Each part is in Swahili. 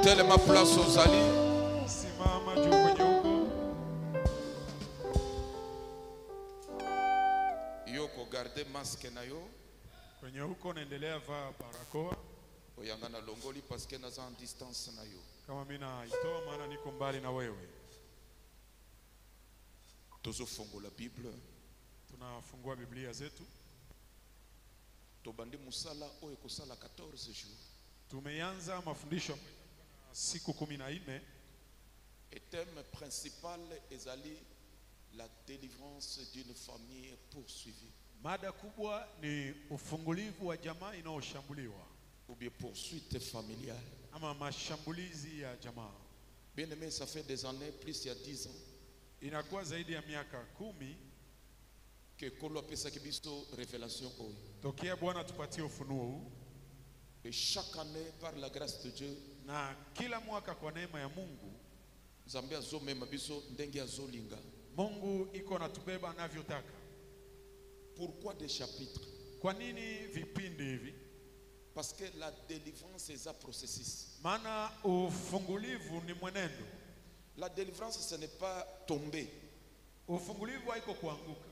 Telema place aux alliés. Simama juu kwenye huko. Yoko garde masque na yo. Kwenye huko naendelea vaa barakoa. Oyangana longoli parce que naza en distance na yo. Kama mimi naitoa maana niko mbali na wewe. Tozofungola Bible. Tunafungua Biblia zetu. Tobandi musala oyo kosala 14 jours. Tumeanza mafundisho siku 14. Et thème principal ezali la délivrance d'une famille poursuivie. Mada kubwa ni ufungulivu wa jamaa inayoshambuliwa. Ou bien poursuite familiale. Ama mashambulizi ya jamaa. Bien aimé, ça fait des années, plus il y a 10 ans. Inakuwa zaidi ya miaka 10 que Kolo pesa kibiso révélation oyo. Tokea Bwana tupatie ufunuo huu. Et chaque année par la grâce de Dieu, na kila mwaka kwa neema ya Mungu, Zambia zome mabiso ndenge azolinga. Mungu iko natubeba anavyotaka. Pourquoi des chapitres? Kwa nini vipindi hivi? Parce que la délivrance est un processus. Maana ufungulivu ni mwenendo. La délivrance ce n'est pas tomber. Ufungulivu haiko kuanguka.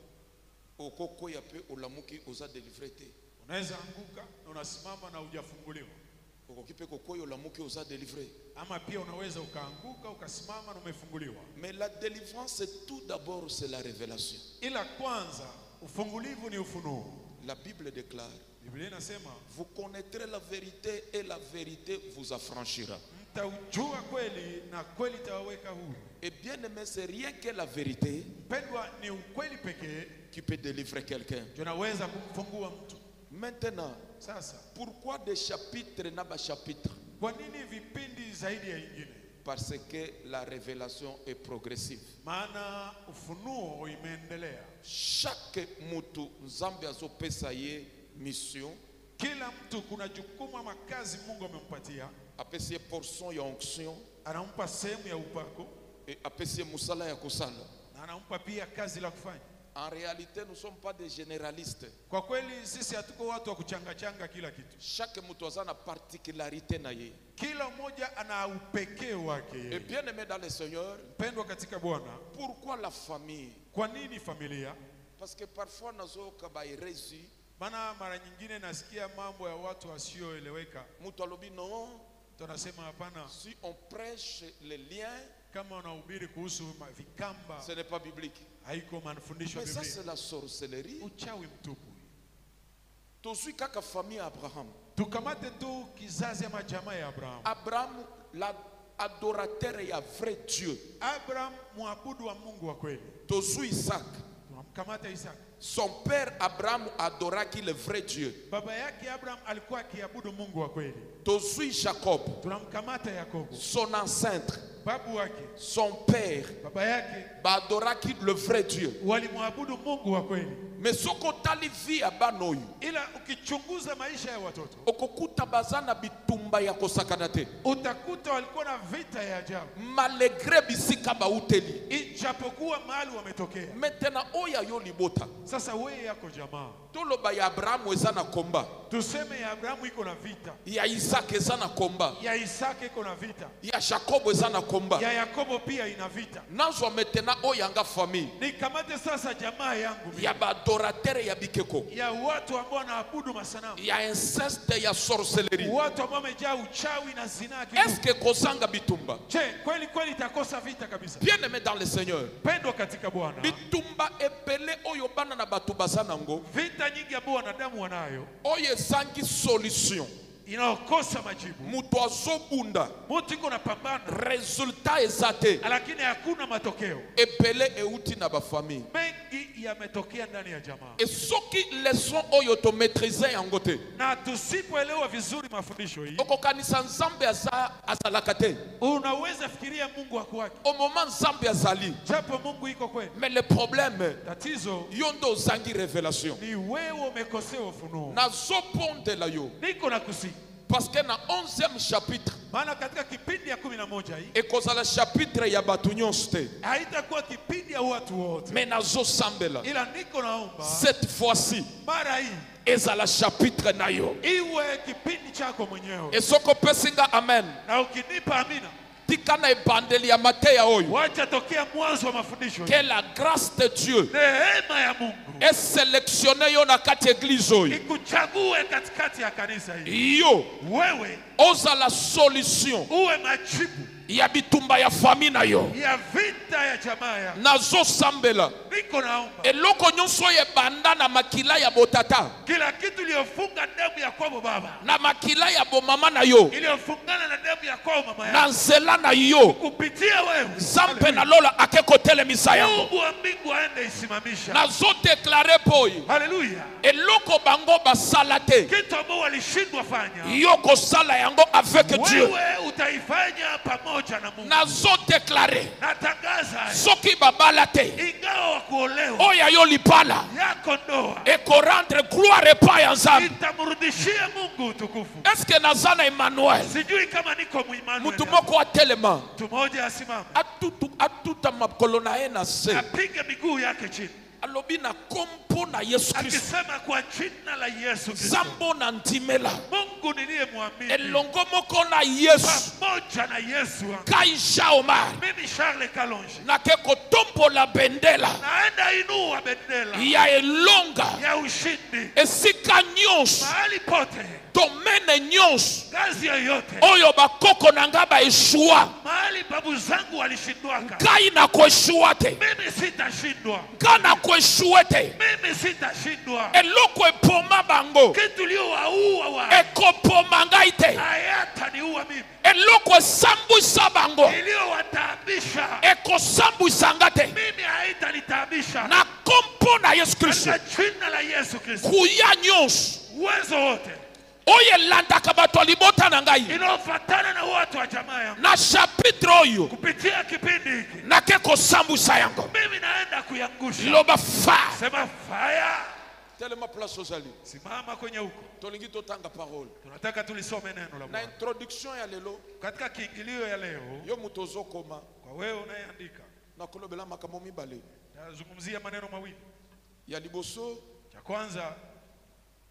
Okoko yape olamuki oza délivré te. Unaweza anguka na unasimama na hujafunguliwa. Okokipe kokoyo olamuki oza délivré. Ama pia unaweza ukaanguka ukasimama na umefunguliwa. Mais la délivrance tout d'abord c'est la révélation. Ila kwanza ufungulivu ni ufunuo. La Bible déclare, Biblia inasema, vous connaîtrez la vérité et la vérité vous affranchira. Mtaujua kweli na kweli itawaweka huru. Et bien aimé, c'est rien que la vérité Mpendwa, ni ukweli pekee qui peut délivrer quelqu'un. tunaweza kumfungua mtu. Maintenant, Sasa, pourquoi des chapitres n'a pas chapitre? kwa nini vipindi zaidi ya ingine? Parce que la révélation est progressive. Maana ufunuo imeendelea. Chaque mutu nzambe azopesa ye mission, Kila mtu kuna jukumu ama kazi Mungu amempatia. apesi portion ya onction Anampa sehemu ya upako et apesi musala ya kosala. na anampa pia kazi la kufanya. En réalité, nous ne sommes pas des généralistes. Kwa kweli sisi hatuko watu wa kuchanga kila kitu. Chaque mutu a na particularité na ye. Kila mmoja ana upekee wake. Et bien aimé dans le Seigneur, Mpendwa katika Bwana, pourquoi la famille? kwa nini familia? Parce que parfois nazo kaba hérésie. Maana mara nyingine nasikia mambo ya watu wasioeleweka. Mutu alobi non. Tunasema hapana. Si on prêche les liens, kama unahubiri kuhusu vikamba, ce n'est pas biblique. haiko mafundisho ya Mais ça Biblia. c'est la sorcellerie. Uchawi mtupu. Tosui kaka famille Abraham. Tukamate tu kizazi ama jamaa ya Abraham. Abraham, l'adorateur et vrai Dieu. Abraham muabudu wa Mungu wa kweli. Tosui Isaac. Tunamkamata Isaac. Son père Abraham adora qui le vrai Dieu. Baba yake Abraham alikuwa akiabudu Mungu wa kweli. Tosui Jacob. Tunamkamata Yakobo. Son ancêtre. Babu wake. Son père. Baba yake. Adora qui le vrai Dieu. Walimwabudu Mungu wa kweli. Mais soko tali vi abanoyu. Ila ukichunguza maisha ya watoto, okokuta bazana bitumba ya kosakana te. Utakuta walikuwa na vita ya ajabu. Malgré bisika bauteli. Ijapokuwa mahali wametokea. Maintenant oya yo libota. Sasa wewe yako jamaa. Toloba ya Abraham ezana komba. Tuseme ya Abrahamu iko na vita. Ya Isaac ezana komba. Ya Isaac iko na vita. Ya Jacob ezana komba. Ya Yakobo pia ina vita. Nazo maintenant oya nga famille. Nikamate sasa jamaa yangu mimi. Ya badoratere ya bikeko. Ya watu ambao wanaabudu masanamu. Ya inceste ya sorcellerie. Watu ambao wamejaa uchawi na zinaa. Est-ce que kozanga bitumba? Je, kweli itakosa vita kabisa. Bien aimé dans le Seigneur. Pendwa katika Bwana. Bitumba epele oyo bana na batu bazanango. Vita nyingi ambao wanadamu wanayo. Oye zangi solution. Inaokosa majibu. Mutu azobunda. Mutu iko na pambana. Resultat ezate. Lakini hakuna matokeo. Epele euti na ba famille. Mengi yametokea ndani ya jamaa. Et soki leçon oyo to maîtriser yango te. Na tusipoelewa vizuri mafundisho hii. Okokanisa nzambe azalaka te. Unaweza fikiria Mungu wako wake. Au moment nzambe azali. Japo Mungu iko kweli. Mais le problème, tatizo yondo zangi révélation. ni wewe umekosea ufunuo. Na zoponde la yo. Niko na kusi. Parce que dans 11e chapitre, Maana katika kipindi ya 11 hii et cause la chapitre ya batunyonste, haitakuwa kipindi ya watu wote. mais nazo sambela. Ila niko naomba Cette fois-ci, mara hii ezala chapitre nayo. iwe kipindi chako mwenyewe. Et soko pesinga amen. Na ukinipa amina, Tikana ebandeli ya Mateya oyo. wacha tokea mwanzo wa mafundisho. Que la grâce de Dieu Neema ya Mungu est sélectionnée yo na kati église oyo. ikuchague katikati ya kanisa hili. Yo, Wewe oza la solution uwe majibu ya bitumba ya famille na yo. ya vita ya jamaa ya. Nazo sambela. Niko naomba Eloko nyonso ye banda na makila ya botata. kila kitu iliyofunga damu ya kwao baba, Na makila ya bomama na yo. iliyofungana na damu ya kwao mama Na yako, nzela na yo. kupitia wewe Zampe na lola akeko telemisa yango. Mungu wa mbingu aende isimamisha. Nazo déclarer boy. Haleluya. Eloko bango basala te. Kitu ambao walishindwa fanya, Yo kosala yango avec Dieu. wewe utaifanya pamoja na Mungu. Nazo déclarer. Natangaza Soki babala te. ingawa wa kuolewa Oya yo lipala. yako ndoa Eko rendre gloire pa ya nzambe. itamrudishia Mungu utukufu. Est-ce que nazana Emmanuel? Sijui kama niko muimani. Mutu moko atelema. Mtu mmoja asimama Atuta makolo na ye na se. apige miguu yake chini Alobi na kompo na Yesu Kristo. akisema kwa jina la Yesu Kristo, Zambo na ntimela. Mungu niliyemwamini Elongo moko na Yesu. pamoja na Yesu wangu. Kaisha Omar. Mimi Charles Kalonji Na keko tompo la bendela. naenda inua bendera Ya elonga. ya ushindi Esika nyonso. mahali pote, Domaine nyonso. kazi yoyote, Oyo bakoko na nga ba eshua. mahali babu zangu walishindwaka, Kai na kueshua te. mimi sitashindwa, Kana kueshua te. mimi sitashindwa. Eloko epoma bango. Kitu uliowaua wa Ekopoma ngai te. hayataniua mimi, Eloko esambwisa bango. iliyowataabisha Ekosambwisa nga te. mimi haitanitaabisha. Na kompo na Yesu Kristo. Katika jina la Yesu Kristo, Kuya nyonso. uwezo wote Oyo elandaka bato ya libota na ngai. inaofatana na watu wa jamaa yangu Na chapitre oyo. kupitia kipindi hiki, Nake kosambwisa yango. mimi naenda kuyangusha. Loba fa. Sema fire. Telema place ozali. Simama kwenye huko, Tolingi totanga parole. tunataka tulisome neno la Na Bwana introduction ya lelo. katika kiingilio ya leo. Yo mutozo koma. Kwa wewe unayeandika, Na kolobela makamo mibale. nazungumzia maneno mawili. Ya liboso. Cha kwanza,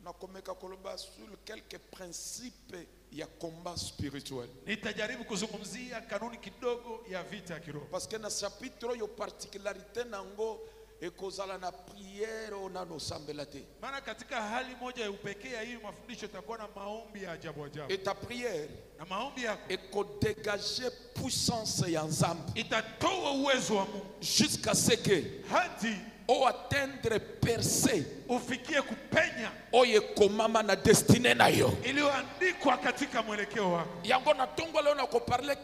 Na komeka koloba sur quelques principes ya combat spirituel. nitajaribu kuzungumzia kanuni kidogo ya vita ya kiroho, Parce que na chapitre yo particularité nango ekozala na prière onano sambela te. maana katika hali moja ya upekee ya hii mafundisho itakuwa na maombi ya ajabu ajabu, Et ta prière na maombi yako ekodégager puissance ya nzambe itatoa uwezo wa Mungu jusqu'à ce que hadi o atteindre percer ufikie kupenya oyo ekomama na destinée na yo. iliyoandikwa katika mwelekeo wako. Yango na tongo leo na koparler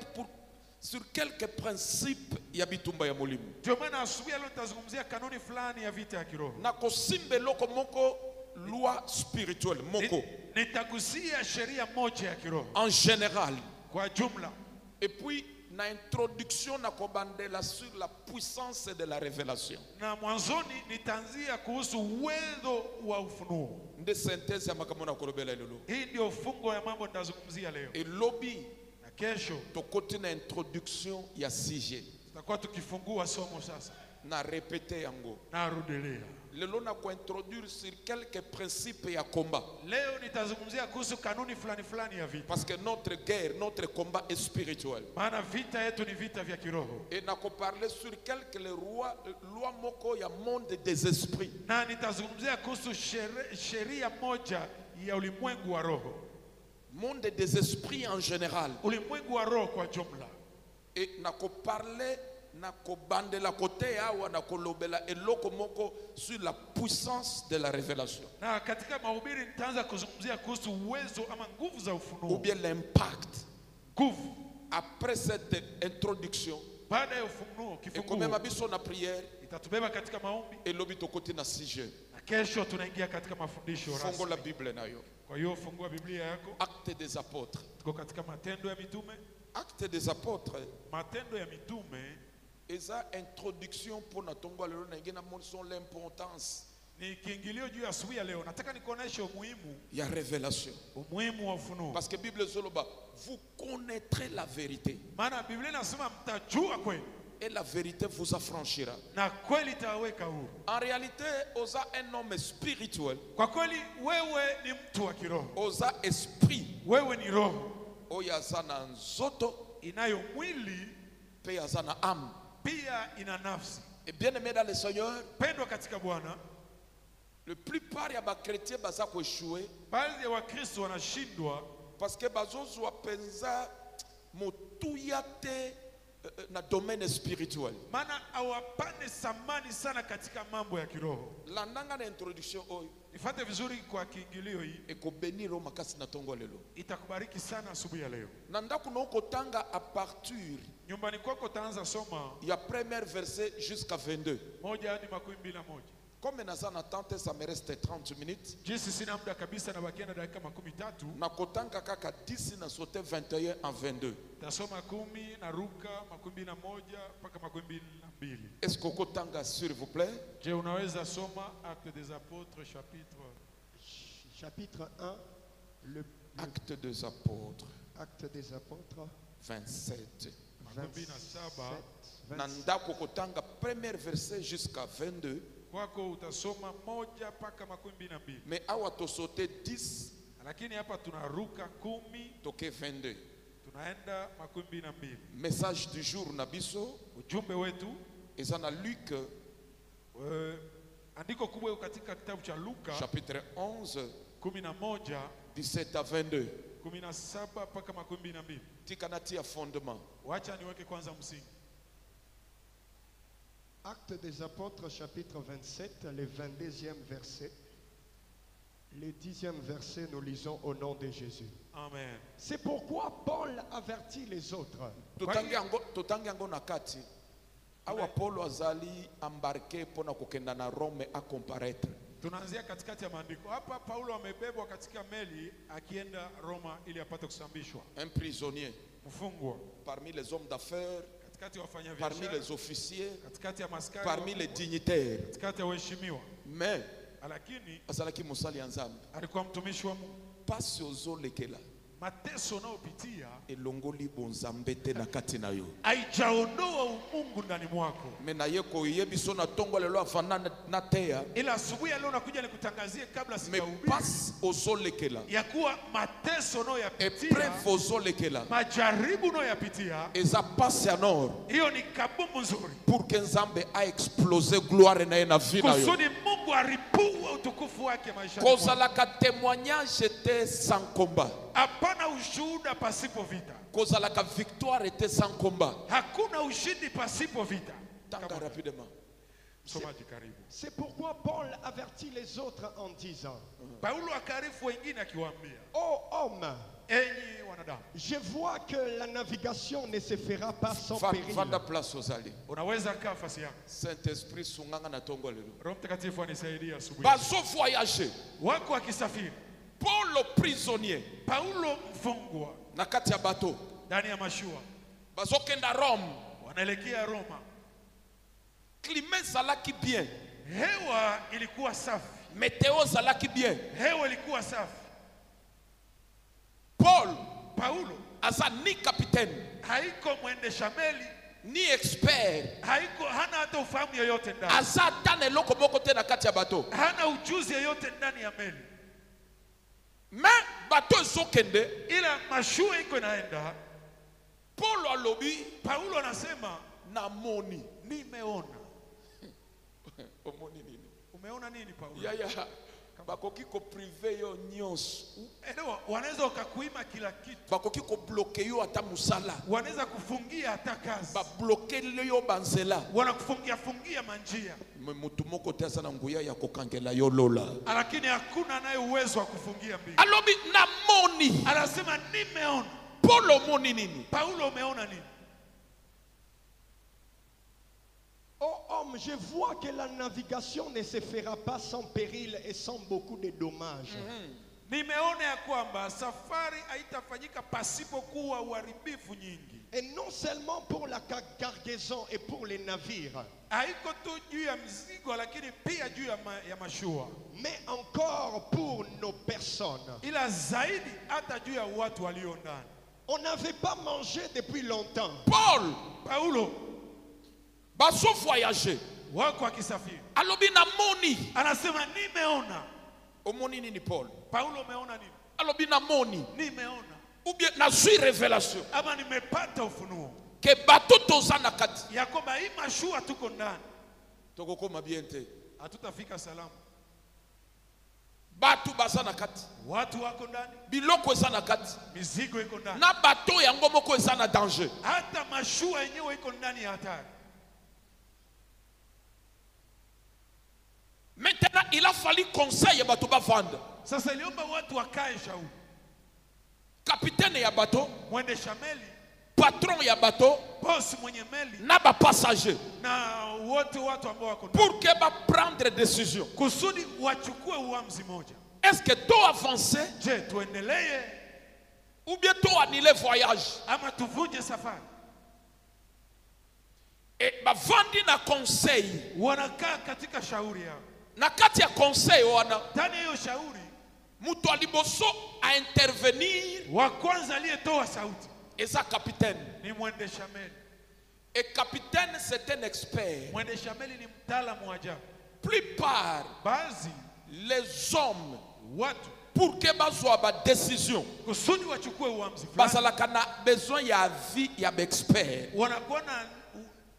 sur quelques principes ya bitumba ya molimo. Ndio maana asubuhi leo nitazungumzia kanuni fulani ya vita ya kiroho. Na kosimbe loko moko loi spirituelle moko Nitagusia sheria moja ya kiroho en général. kwa jumla, Et puis na introduction na kobandela sur la puissance de la révélation. na mwanzoni nitaanzia kuhusu uwezo wa ufunuo. Nde synthèse ya makambo na kolobela lelo. Hii ndio fungo ya mambo nitazungumzia leo, Et lobby na kesho to côté na introduction ya sujet. tutakuwa tukifungua somo sasa Na répéter yango. na arudelea. Lelo na ko introduire sur quelques principes ya combat. Leo nitazungumzia kuhusu kanuni fulani fulani ya vita, Parce que notre guerre, notre combat est spirituel. maana vita yetu ni vita vya kiroho. Et na ko parler sur quelques lois moko ya monde des esprits. Na nitazungumzia kuhusu sheria moja ya ulimwengu wa roho, Monde des esprits en général. ulimwengu wa roho kwa jumla. Et na ko parler na ko bandela kote awa na ko lobela eloko moko sur la puissance de la révélation. Na katika mahubiri nitaanza kuzungumzia kuhusu uwezo ama nguvu za Ou ufunuo. bien l'impact. Nguvu Après cette introduction, baada ya ufunuo, et comme kifunguo mabiso na prière, itatubeba katika maombi, et lobi to côté na sujet. na kesho tunaingia katika mafundisho Fongo la rasmi. Bible na yo. Kwa hiyo fungua Biblia yako, Acte des apôtres. tuko katika Matendo ya Mitume. Acte des apôtres. Matendo ya Mitume Et ça, introduction pour na tongo alelo na ngena monson l'importance Ni kiingilio juu ya asubuhi ya leo. Nataka nikuoneshe umuhimu Il y a révélation. wa ufunuo. Parce que Bible Zoloba, vous connaîtrez la vérité. Maana Biblia inasema mtajua kweli Et la vérité vous affranchira. na kweli itawaweka huru. En réalité, Osa un homme spirituel. Kwa kweli wewe ni mtu wa kiroho. Osa esprit. Wewe ni roho Oyazana nzoto. inayo mwili Pe yazana âme. pia ina nafsi. Et bien aimé dans le Seigneur, Pendwa katika Bwana, la plupart ya ba chrétiens baza ko échouer baadhi ya Wakristo wanashindwa parce que bazozwa penza motuya te na domaine spirituel. maana hawapane samani sana katika mambo ya kiroho. Landanga na introduction oyo Nifate vizuri kwa kiingilio hii, ekobeniro makasi na tongo lelo. itakubariki sana asubuhi ya leo. Na ndako na okotanga à partir Nyumbani kwako utaanza soma ya premier verset jusqu'à 22. 1 hadi 21. Comme naza na tante, ça me reste 30 minutes. Jinsi sina muda kabisa na bakia na dakika 13, Na kotanga kaka 10 na sote 21 en 22. tasoma 10 na ruka 21 mpaka 22. Est-ce que kotanga s'il vous plaît? Je, unaweza soma Actes des Apôtres Chapitre 1, Actes des apôtres Acte des Apôtres, 27. 27. Na ndako kotanga premier verset jusqu'à 22. Kwako utasoma 1 mpaka 22. Mais awa to sauter 10 Lakini hapa tunaruka 10 toke 22. tunaenda 22. Message du jour na biso Ujumbe wetu ezana Luc andiko kubwa katika kitabu cha Luka chapitre 11 11 17 à 22. 17 mpaka 22. Tikanati à fondement. Wacha niweke kwanza msingi. Acte des Apôtres, chapitre 27, le 22e verset. Le 10e verset, nous lisons au nom de Jésus. Amen. C'est pourquoi Paul avertit les autres. Totangi yango na kati. Awa Paulo azali embarqué pona kokenda na Rome a comparaître. Tunaanzia katikati ya maandiko. Hapa Paulo amebebwa katika meli akienda Roma ili apate kusambishwa. Un prisonnier Mfungwa parmi les hommes d'affaires, katikati ya parmi wafanyabiashara, les officiers, katikati ya maskari, parmi les dignitaires. katikati ya waheshimiwa. Mais Lakini azalaki musali ya Nzambe. alikuwa mtumishi wa Mungu. Pasi ozolekela Mateso unayopitia elongoli bonzambe te na kati na yo. haijaondoa umungu ndani mwako. Me na ye koyebiso na tongo lelo afana na teya. Ila asubuhi ya leo nakuja nikutangazie kabla Me sijahubiri pasi ozolekela, ya kuwa mateso unayoyapitia, épreuve ozolekela, majaribu unayoyapitia, eza pasi ya nord hiyo ni kabumu nzuri pour que Nzambe a explosé gloire na ye na vie na yo. kusudi Mungu aripue utukufu wake maisha yako. Kozalaka témoignage te sans combat. Hapana ushuhuda pasipo vita. Kozalaka victoire te sans combat. Hakuna ushindi pasipo vita. Tanga rapidement. Msomaji karibu. C'est pourquoi Paul avertit les autres en disant, Paulo akarifu wengine akiwaambia, ô homme, enyi wanadamu, je vois que la navigation ne se fera pas sans péril. Vanda place ozali. unaweza kaa fasi yako. Saint-Esprit sunganga na tongo lelo. Roho Mtakatifu anisaidie asubuhi. Bazo voyager. Wako wakisafiri, Paulo prisonnier Paulo mfungwa na kati ya bateau. ndani ya mashua, Bazo kenda Rome. wanaelekea Roma. Climat zalaki bien. Hewa ilikuwa safi, Météo zalaki bien. hewa ilikuwa safi. Paulo aza ni capitaine haiko mwendesha meli, ni expert, hana hata ufahamu yoyote ndani, aza tane loko moko te na kati ya bateau. hana ujuzi yoyote ndani ya meli. Mais bateau ezokende, Ila mashua iko inaenda. Paulo alobi Paulo anasema namoni. nimeona. Omoni nini? Umeona nini Paulo? Yaya bakoki ko privé yo nyonso. Elewa, wanaweza wakakuima kila kitu, Bakoki ko bloquer yo ata musala. wanaweza kufungia hata kazi, Ba bloquer yo banzela. wanakufungia manjia, Mutu moko te aza na nguya ya kokangela yo lola. lakini hakuna naye uwezo wa kufungia mbingu. Alobi namoni. Anasema nimeona. Paulo moni nini? Paulo umeona nini? Ô homme, je vois que la navigation ne se fera pas sans péril et sans beaucoup de dommages. Nimeona ya kwamba safari haitafanyika pasipokuwa uharibifu nyingi. Et non seulement pour la cargaison et pour les navires, Haiko tu juu ya mzigo lakini pia juu ya mashua. mais encore pour nos personnes. Ila zaidi hata juu ya watu walio ndani. On n'avait pas mangé depuis longtemps. Paulo baso voyager wako akisafiri. alobi na moni Anasema nimeona. omoni nini Paul? Paulo umeona nini? alobi na moni Nimeona. ou bien na suis révélation Ama nimepata ufunuo. ke bato toza na kati Ya kwamba hii mashua tuko ndani. tokokoma bien te. Hatutafika salama. Bato baza na kati, Watu wako ndani. biloko eza na kati, Mizigo iko ndani. na bato yango moko eza na danger. Hata mashua yenyewe iko ndani ya hatari. Maintenant il a fallu conseil ya bato bavanda. Sasa iliomba watu wakae shauri. Capitaine ya bato, Mwendesha meli, patron ya bato, boss mwenye meli na ba passager na wote watu ambao wako ndani. pour que ba prendre décision. Kusudi wachukue uamuzi moja. Est-ce que to avancer Je, tuendelee ou bien to annuler voyage? ama tuvunje safari? Et bavandi na conseil. Wanakaa katika shauri yao. Na kati ya conseil wana Ndani ya hiyo shauri, mutu aliboso a intervenir wa kwanza aliyetoa sauti eza capitaine. ni mwendesha meli. Et capitaine c'est un expert. Mwendesha meli ni mtaalamu wa ajabu. Plupart Baadhi les hommes watu pour que bazwa ba décision kusudi wachukue uamuzi fulani, bazalaka na besoin ya vie ya expert. wanakuwa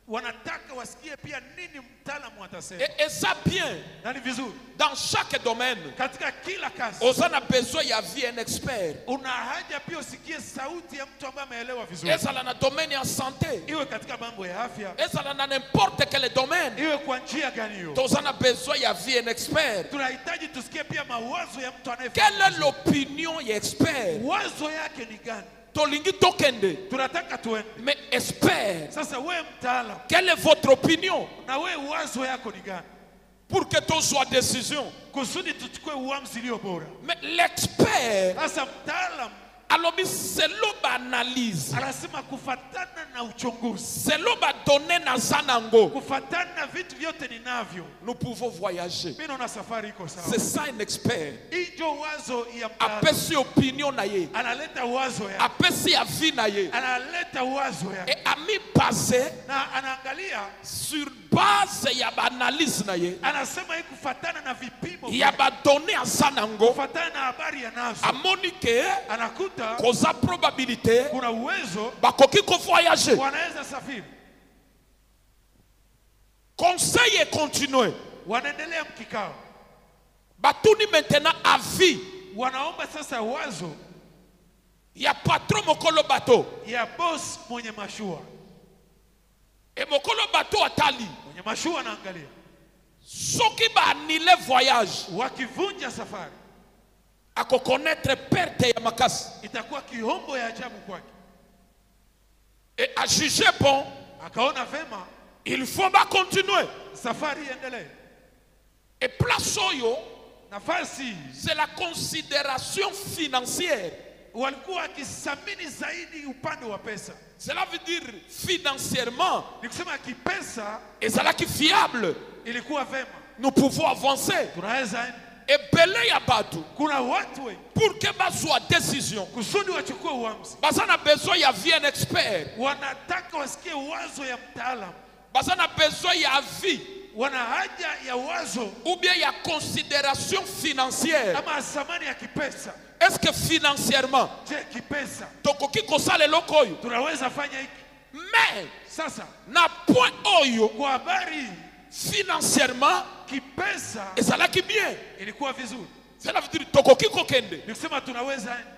wanataka wasikie pia nini mtaalamu atasema. Et ça bien Na ni vizuri dans chaque domaine katika kila kazi on a besoin ya vie un expert. una haja pia usikie sauti ya mtu ambaye ameelewa vizuri, Ezala na domaine ya santé, iwe katika mambo ya afya, ezala na n'importe quel domaine, iwe kwa njia gani hiyo. on a besoin ya vie un expert. Tunahitaji tusikie pia mawazo ya mtu Quelle anayefahamu est l'opinion ya expert? wazo yake ni gani. Tolingi tokende, Tunataka tuende. mais expert, Sasa wewe mtaalamu, quelle est votre opinion na wewe wazo yako ni gani pour que tu sois décision? kusudi tuchukue uamuzi ulio bora. Mais l'expert, Sasa mtaalamu alors c'est l'oba analyse, anasema kufatana na uchunguzi, c'est l'oba donner na zanango. kufatana na vitu vyote ninavyo, Nous pouvons voyager. mimi naona safari iko C'est sawa. ça un expert. Hii ndio wazo ya mtaalamu. Apesi opinion na ye, Analeta wazo yake, apesi avis na ye, analeta wazo yake et ami basé na anaangalia, sur base ya ba analyse na ye, anasema hii kufatana na vipimo, ya ba donner a zanango. kufatana na habari yanazo, Amoni ke anakuta koza probabilité kuna uwezo bakoki ko voyager. wanaweza safiri. Conseil est continué. Wanaendelea mkikao, Batuni maintenant avis wanaomba sasa wazo ya patron mokolo bato. ya boss mwenye mashua. Et mokolo bato atali. Mwenye mashua anaangalia, Soki ba annule voyage, wakivunja safari ako connaître perte ya makasi. itakuwa kihombo ya ajabu kwake. Et à juger bon, Akaona vema il faut ba continuer. safari iendelee. Et place oyo, Nafasi c'est la considération financière. walikuwa wakithamini zaidi upande wa pesa, Cela veut dire financièrement, ni kusema kipesa et ça là qui fiable, ilikuwa vema, nous pouvons avancer. tunaweza enda. Et belé ya batu, Kuna watu wengi pour que ba soit décision, kusudi wachukue uamuzi, bazana besoin ya vie un expert, wanataka wasikie wazo ya mtaalamu, bazana besoin ya vie wana haja ya wazo ou bien ya considération financière. ama thamani ya kipesa. Est-ce que financièrement, Je, kipesa tokoki kosala eloko oyo? tunaweza fanya hiki. Mais Sasa na point oyo, kwa habari financièrement, kipesa ezalaki bien. ilikuwa vizuri, Cela veut dire tokoki kokende. ni kusema tunaweza enda.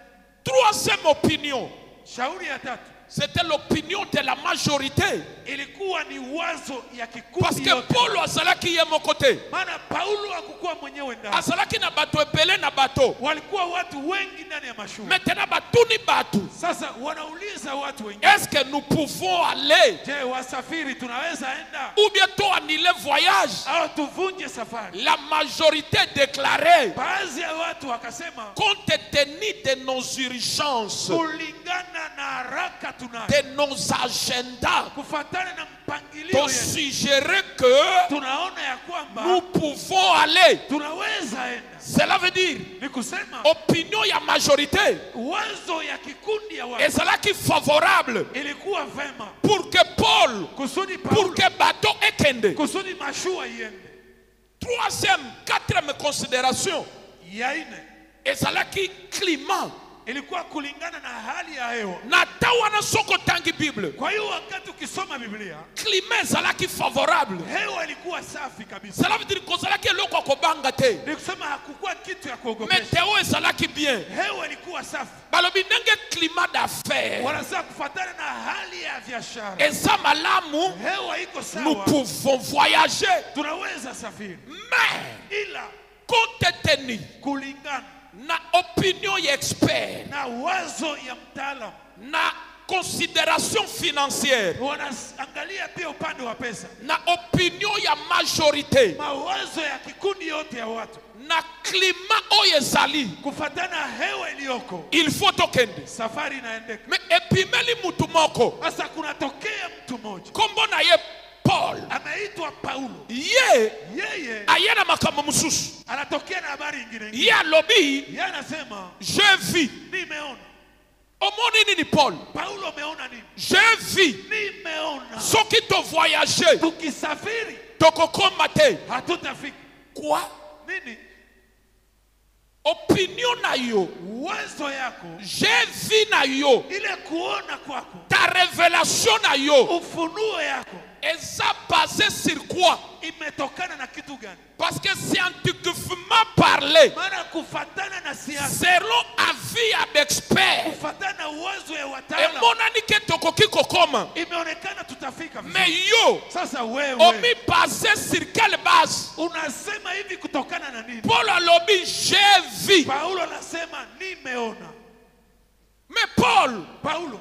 Troisième opinion, Shauri ya tatu, C'était l'opinion de la majorité. ilikuwa ni wazo ya Parce kikundi que yote. Paul azalaki ye mon côté. Maana Paulo hakukuwa mwenyewe ndani. Azalaki na bato ebele na bato. Walikuwa watu wengi ndani ya mashua. Maintenant batuni batu. Sasa wanauliza watu wengine, Est-ce que nous pouvons aller? je, wasafiri tunaweza enda Ou bientôt annuler voyage? au tuvunje safari? La majorité déclarait, Baadhi ya watu wakasema, compte tenu de nos urgences, kulingana na haraka tunayo, de nos agendas, kufuatana na mpangilio to yetu, suggérer que tunaona ya kwamba nous pouvons aller. tunaweza enda. Cela veut dire, Ni kusema opinion ya majorité, wazo ya kikundi ya watu et cela qui est favorable ilikuwa vema pour que Paul, kusudi pour Paulo, que bateau ekende. kusudi mashua iende. Troisième, quatrième considération, Ya ine et cela qui climat. ilikuwa kulingana na hali ya hewa. Nata wana soko tangi Bible. Kwa hiyo wakati ukisoma Biblia, Climat ezala qui favorable. hewa ilikuwa safi kabisa. Cela veut dire que ezala qui eloko akobanga te. Ni kusema hakukuwa kitu ya kuogopesha. Météo ezala qui bien. Hewa ilikuwa safi. Balobi ndenge climat d'affaires. Wanasema kufuatana na hali ya biashara. Eza malamu, Hewa iko nous sawa. pouvons voyager. Tunaweza safiri. Mais, Ila compte tenu kulingana na opinion ya expert, na wazo ya mtaalamu, na considération financière, wanaangalia pia upande wa pesa, na opinion ya majorité, mawazo ya kikundi yote ya watu, na climat oyo ezali, kufuatana na hewa iliyoko, il faut tokende. safari inaendeka. Mais epimeli mutu moko, Sasa kunatokea mtu mmoja kombo na ye Paul, ameitwa Paulo. ye Yeye aye na makambo mususu, anatokea na habari nyingine. ye alobi Yeye anasema je vis. nimeona. Omoni nini Paul? Paulo ameona nini? Je vis. Nimeona. Soki to voyager Tukisafiri tokokoma te. hatutafika. Quoi? Nini? Opinion na yo, Wazo yako, je vis na yo, ile kuona kwako, ta révélation na yo, ufunuo yako eza basé sur quoi? imetokana na kitu gani? Parce que scientifiquement parlé, Maana kufatana na siasa, selon avis ya d'expert, kufatana na wazo ya wataalamu, emonani ke tokoki kokoma. imeonekana tutafika vizuri. Mais yo, Sasa wewe omi basé sur quelle base? unasema hivi kutokana na nini? Paul alobi je vis. Paulo anasema nimeona. Mais Paul, Paulo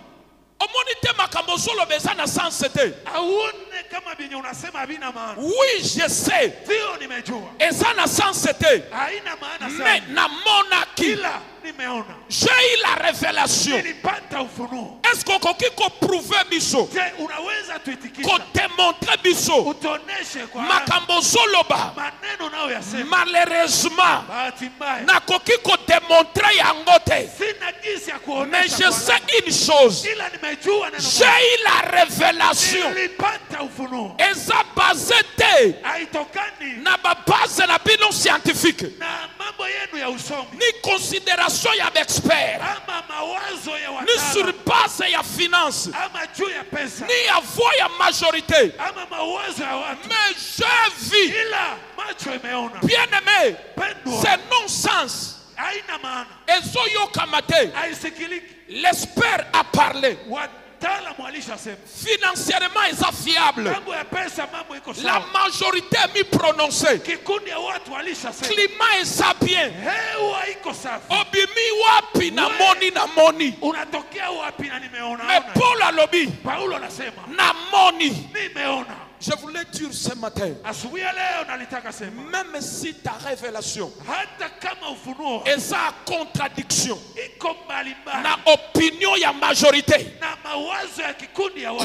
omoni te makambo solo beza na sens te. auone kama binye unasema havina maana. Oui, je sais. Ndio nimejua. Eza na sens te. Haina maana Mais sana. namonaki. Ila nimeona. J'ai eu la révélation. Nilipata ufunuo. Est-ce qu'on peut prouver biso? Je, unaweza tuitikisha? Qu'on démontre biso? Utoneshe kwa Makambo soloba. maneno nao yasema. Malheureusement, Bahati mbaya. nakoki ko démontrer yango te. Sina jinsi ya Mais kuonesha. je kwa sais haraka. une chose. Ila nimejua neno. J'ai eu la révélation. Nilipata ufunuo. Eza basé te Haitokani na ba base na bino scientifique. na mambo yenu ya usomi. Ni considération ya expert. Ama mawazo ya Ni sur wataalamu. base ya finance. Ama juu ya pesa. Ni ya voix ya majorité. Ama mawazo ya watu. Mais je vis. Ila macho imeona. Bien aimé. Pendwa. C'est non-sens. Haina maana. Ezo yo kamate. Haisikiliki. L'expert a parlé. Wataalamu walishasema. Financièrement, ils sont fiables. Mambo ya pesa, mambo iko La sawa. majorité a mis prononcé. Kikundi ya watu walishasema. Climat est ça bien. Hewa iko safi. Obimi wapi na moni na moni. Unatokea wapi na nimeona? Mais Paul a lobby. Paulo anasema Na moni. nimeona. Je voulais dire ce matin. Asubuhi ya leo nalitaka sema. Même si ta révélation Hata kama ufunuo est sa contradiction. iko mbali mbali Na opinion ya majorité. na mawazo ya kikundi ya watu,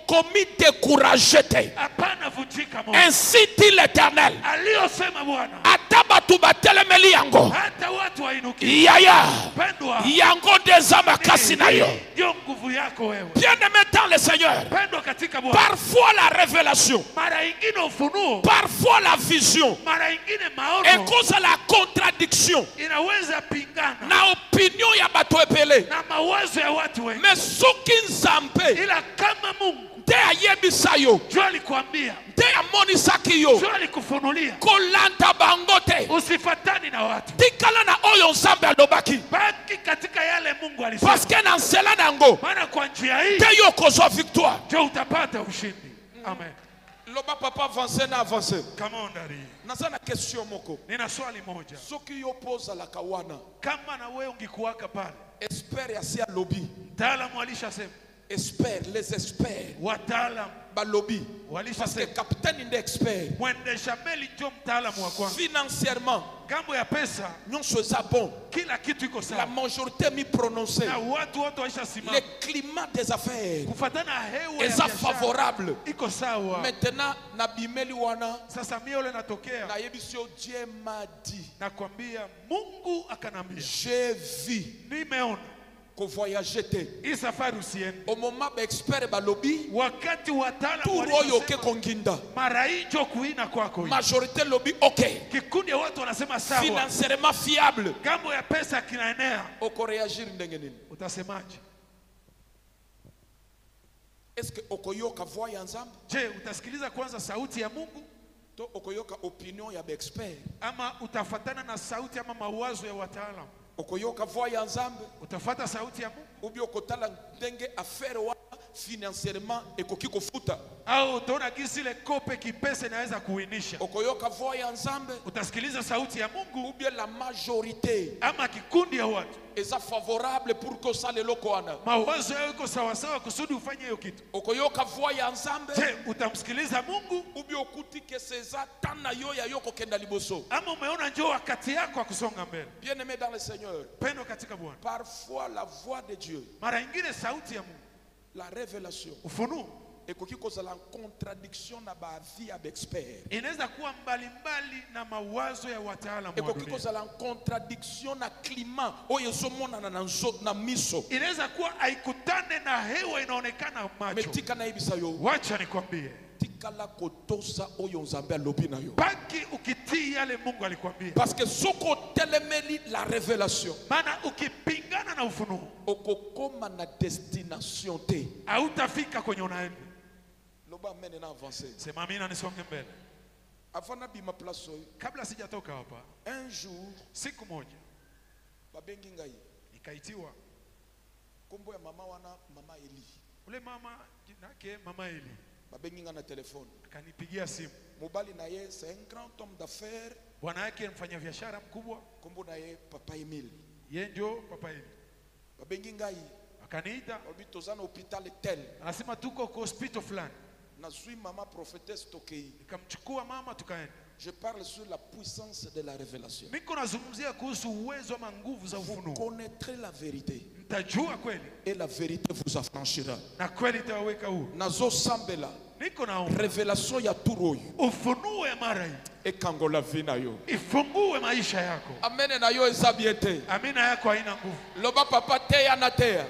Commis découragé te. hapana vunjika moyo. Ainsi dit l'Éternel. Aliyosema Bwana, Ata batu batelemeli yango. hata watu wainuki. Yaya. Pendwa, Yango deza makasi na yo. ndio nguvu yako wewe. Bien-aimé dans le Seigneur. Pendwa katika Bwana, Parfois la révélation. mara ingine ufunuo, Parfois la vision. mara ingine Et maono cause la contradiction. inaweza pingana Na opinion ya bato epele. na mawazo ya watu wengi. Mais soki nzambe. Ila kama Mungu Nde ayebisa yo. ndio alikwambia, Nde amonisaki yo. ndio alikufunulia, Kolanda bango te. te. Usifatani na watu. Tikala na oyo nzambe alobaki. Baki katika yale Mungu alisema. Parce que na nzela nango. Maana kwa njia hii Te yo kozwa victoire. ndio utapata ushindi. Amen. Loba papa avancer na avancer. Come on daddy. Naza na question moko. Nina swali moja. Soki yo poza la kawana. Kama na wewe ungekuwaka pale. Expert ya sia lobby. Mtaalamu alishasema. Expert, les experts. Wataalamu Ba lobby. Parce que walishasema. capitaine inde expert. Mwendesha meli ndio mtaalamu wa kwanza. Financièrement, Gambo ya pesa nyonso eza bon. kila kitu iko La sawa. majorité mi prononcé. Na watu wote waishasimama. Le climat des affaires Kufatana na hewa ya eza biashara favorable. iko sawa. Maintenant, na bimeli wana Sasa mimi yule natokea na yebisio Dieu m'a dit. nakwambia Mungu akanambia J'ai vu nimeona ko voyager te. hii safari usiende. Au moment ba expert ba lobby, Wakati wataalamu tout royo ke walisema konginda. mara hii ndio kuina kwako hii. Majorité lobby OK. Kikundi ya watu wanasema sawa. Financièrement fiable. Gambo ya pesa kinaenea. Oko réagir ndenge nini? Utasemaje? Est-ce que okoyoka voix ya nzambe? Je, utasikiliza kwanza sauti ya Mungu To okoyoka opinion ya ba expert? ama utafatana na sauti ama mawazo ya wataalamu? Okoyoka voix ya nzambe? Utafata sauti ya Mungu Ou bien okotala ndenge affaire wa financièrement ekoki kofuta? au utaona gisi ile kope kipesa inaweza kuinisha? Okoyoka voix ya nzambe? Utasikiliza sauti ya Mungu Ou bien la majorité ama kikundi ya watu eza favorable pour que ça le loko wana? mawazo yao iko sawa sawa kusudi ufanye hiyo kitu? Okoyoka voix ya nzambe? Je, utamsikiliza Mungu Ou bien okuti ke seza tana yo ya yo kokenda liboso? ama umeona njoo wakati yako wa kusonga mbele? Bien-aimé dans le Seigneur, Pendo katika Bwana. parfois la voix de Dieu, Mara nyingine sauti ya Mungu, la révélation, ufunuo ekoki kozala en contradiction na ba vie ya expert. inaweza kuwa mbalimbali na mawazo ya wataalamu wa Ekoki dunia. kozala en contradiction na climat oyo ezomonana na miso. Inaweza kuwa haikutane na hewa inaonekana macho. Metika na yebisa yo, Wacha nikwambie, tikala kotosa oyo nzambe alobi na yo. baki ukitii yale Mungu alikwambia. Parce que soko telemeli la révélation, Maana ukipingana na ufunuo, okokoma na destination te. hautafika kwenye unaenda. Loba mene na avancer. Sema amina nisonge mbele. Avant na bima place oyo, Kabla sijatoka hapa, un jour siku moja babengi ngai. nikaitiwa. Kombo ya mama wana mama Eli. Ule mama jinake Mama Eli Babengi nga na telefone. akanipigia simu. Mobali na ye c'est un grand homme d'affaires. Bwana yake mfanya biashara mkubwa, Kombo na ye Papa Emile. yeye ndio Papa Eli. Babengi ngai. Akaniita, Obi toza na hôpital tel. anasema tuko kwa hospital fulani. Nazui mama prophétesse Tokei. Nikamchukua mama tukaenda. Je parle sur la puissance de la révélation. Niko nazungumzia kuhusu uwezo ama nguvu za Vous ufunuo. connaîtrez la vérité Mtajua kweli et la vérité vous affranchira. na kweli itawaweka huru. Nazo sambela Niko naomba révélation ya turoyo ufunuo ya mara hii et kangola vina yo. ifungue maisha yako. Amen na yo ezabiete. Amina yako haina nguvu. Loba papa teya na teya.